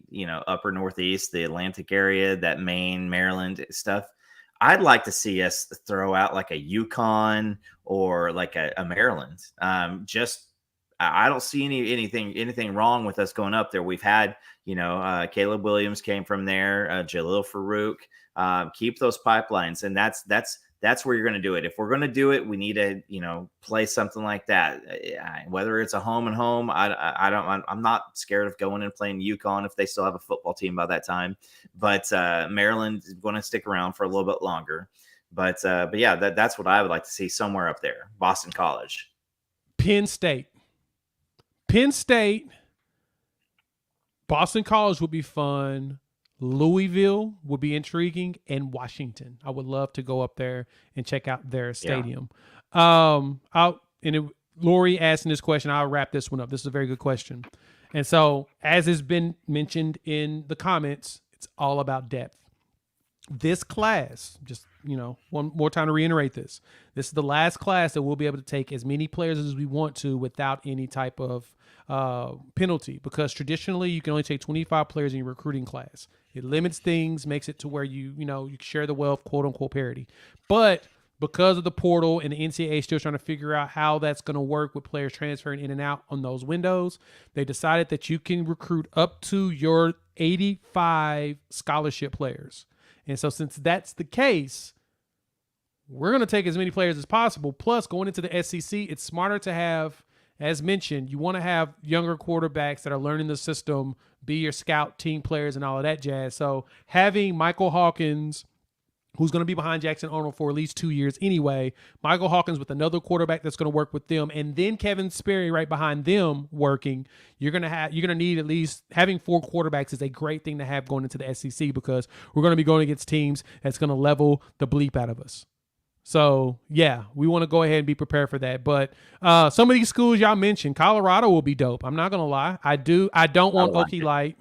upper Northeast, the Atlantic area, that Maine, Maryland stuff. I'd like to see us throw out like a Yukon or like a Maryland. I don't see anything wrong with us going up there. We've had, Caleb Williams came from there, Jalil Farouk. Keep those pipelines, and that's where you're going to do it. If we're going to do it, we need to, play something like that. Whether it's a home and home, I'm not scared of going and playing UConn if they still have a football team by that time. But Maryland is going to stick around for a little bit longer. But yeah, that's what I would like to see somewhere up there. Boston College, Penn State, Boston College would be fun. Louisville would be intriguing, and Washington. I would love to go up there and check out their stadium. Yeah. Lori asking this question, I'll wrap this one up. This is a very good question. And so, as has been mentioned in the comments, it's all about depth. This class, just, one more time to reiterate this. This is the last class that we'll be able to take as many players as we want to without any type of penalty, because traditionally you can only take 25 players in your recruiting class. It limits things, makes it to where you share the wealth, quote unquote parity. But because of the portal and the NCAA still trying to figure out how that's going to work with players transferring in and out on those windows, they decided that you can recruit up to your 85 scholarship players. And so since that's the case, we're going to take as many players as possible. Plus, going into the SEC, it's smarter to have, as mentioned, you want to have younger quarterbacks that are learning the system, be your scout team players and all of that jazz. So having Michael Hawkins, who's going to be behind Jackson Arnold for at least 2 years anyway, Michael Hawkins with another quarterback that's going to work with them, and then Kevin Sperry right behind them working, you're going to need at least having 4 quarterbacks is a great thing to have going into the SEC, because we're going to be going against teams that's going to level the bleep out of us. So, yeah, we want to go ahead and be prepared for that. But some of these schools y'all mentioned, Colorado will be dope. I'm not going to lie. I don't want Okie Light.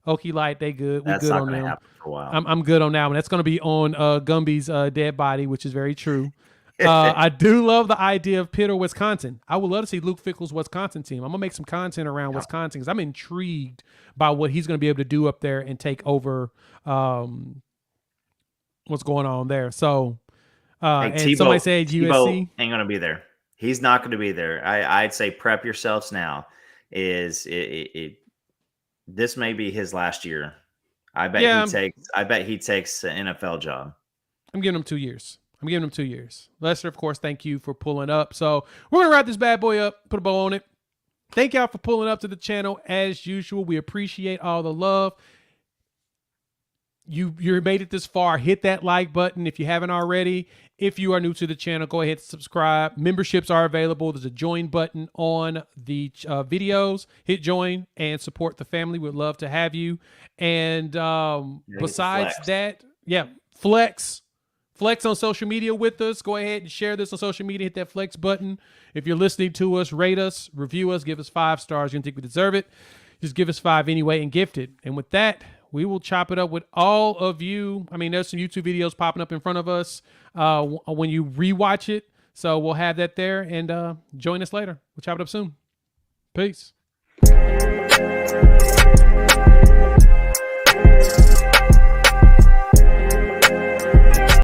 Okie Light, they good. We're good on them. For a while. I'm good on that one. That's going to be on Gumby's dead body, which is very true. I do love the idea of Pitt or Wisconsin. I would love to see Luke Fickell's Wisconsin team. I'm going to make some content around Wisconsin because I'm intrigued by what he's going to be able to do up there and take over what's going on there. So, and somebody said USC Tebow ain't going to be there. He's not going to be there. I'd say prep yourselves now. This may be his last year. I bet he takes an NFL job. I'm giving him 2 years. Lester, of course, thank you for pulling up. So we're going to wrap this bad boy up, put a bow on it. Thank y'all for pulling up to the channel as usual. We appreciate all the love. You made it this far. Hit that like button if you haven't already. If you are new to the channel, go ahead and subscribe. Memberships are available. There's a join button on the videos. Hit join and support the family. We'd love to have you. And besides that, flex on social media with us. Go ahead and share this on social media. Hit that flex button. If you're listening to us, rate us, review us, give us 5 stars. You don't think we deserve it? Just give us 5 anyway and gift it. And with that, we will chop it up with all of you. I mean, there's some YouTube videos popping up in front of us when you rewatch it. So we'll have that there, and join us later. We'll chop it up soon. Peace.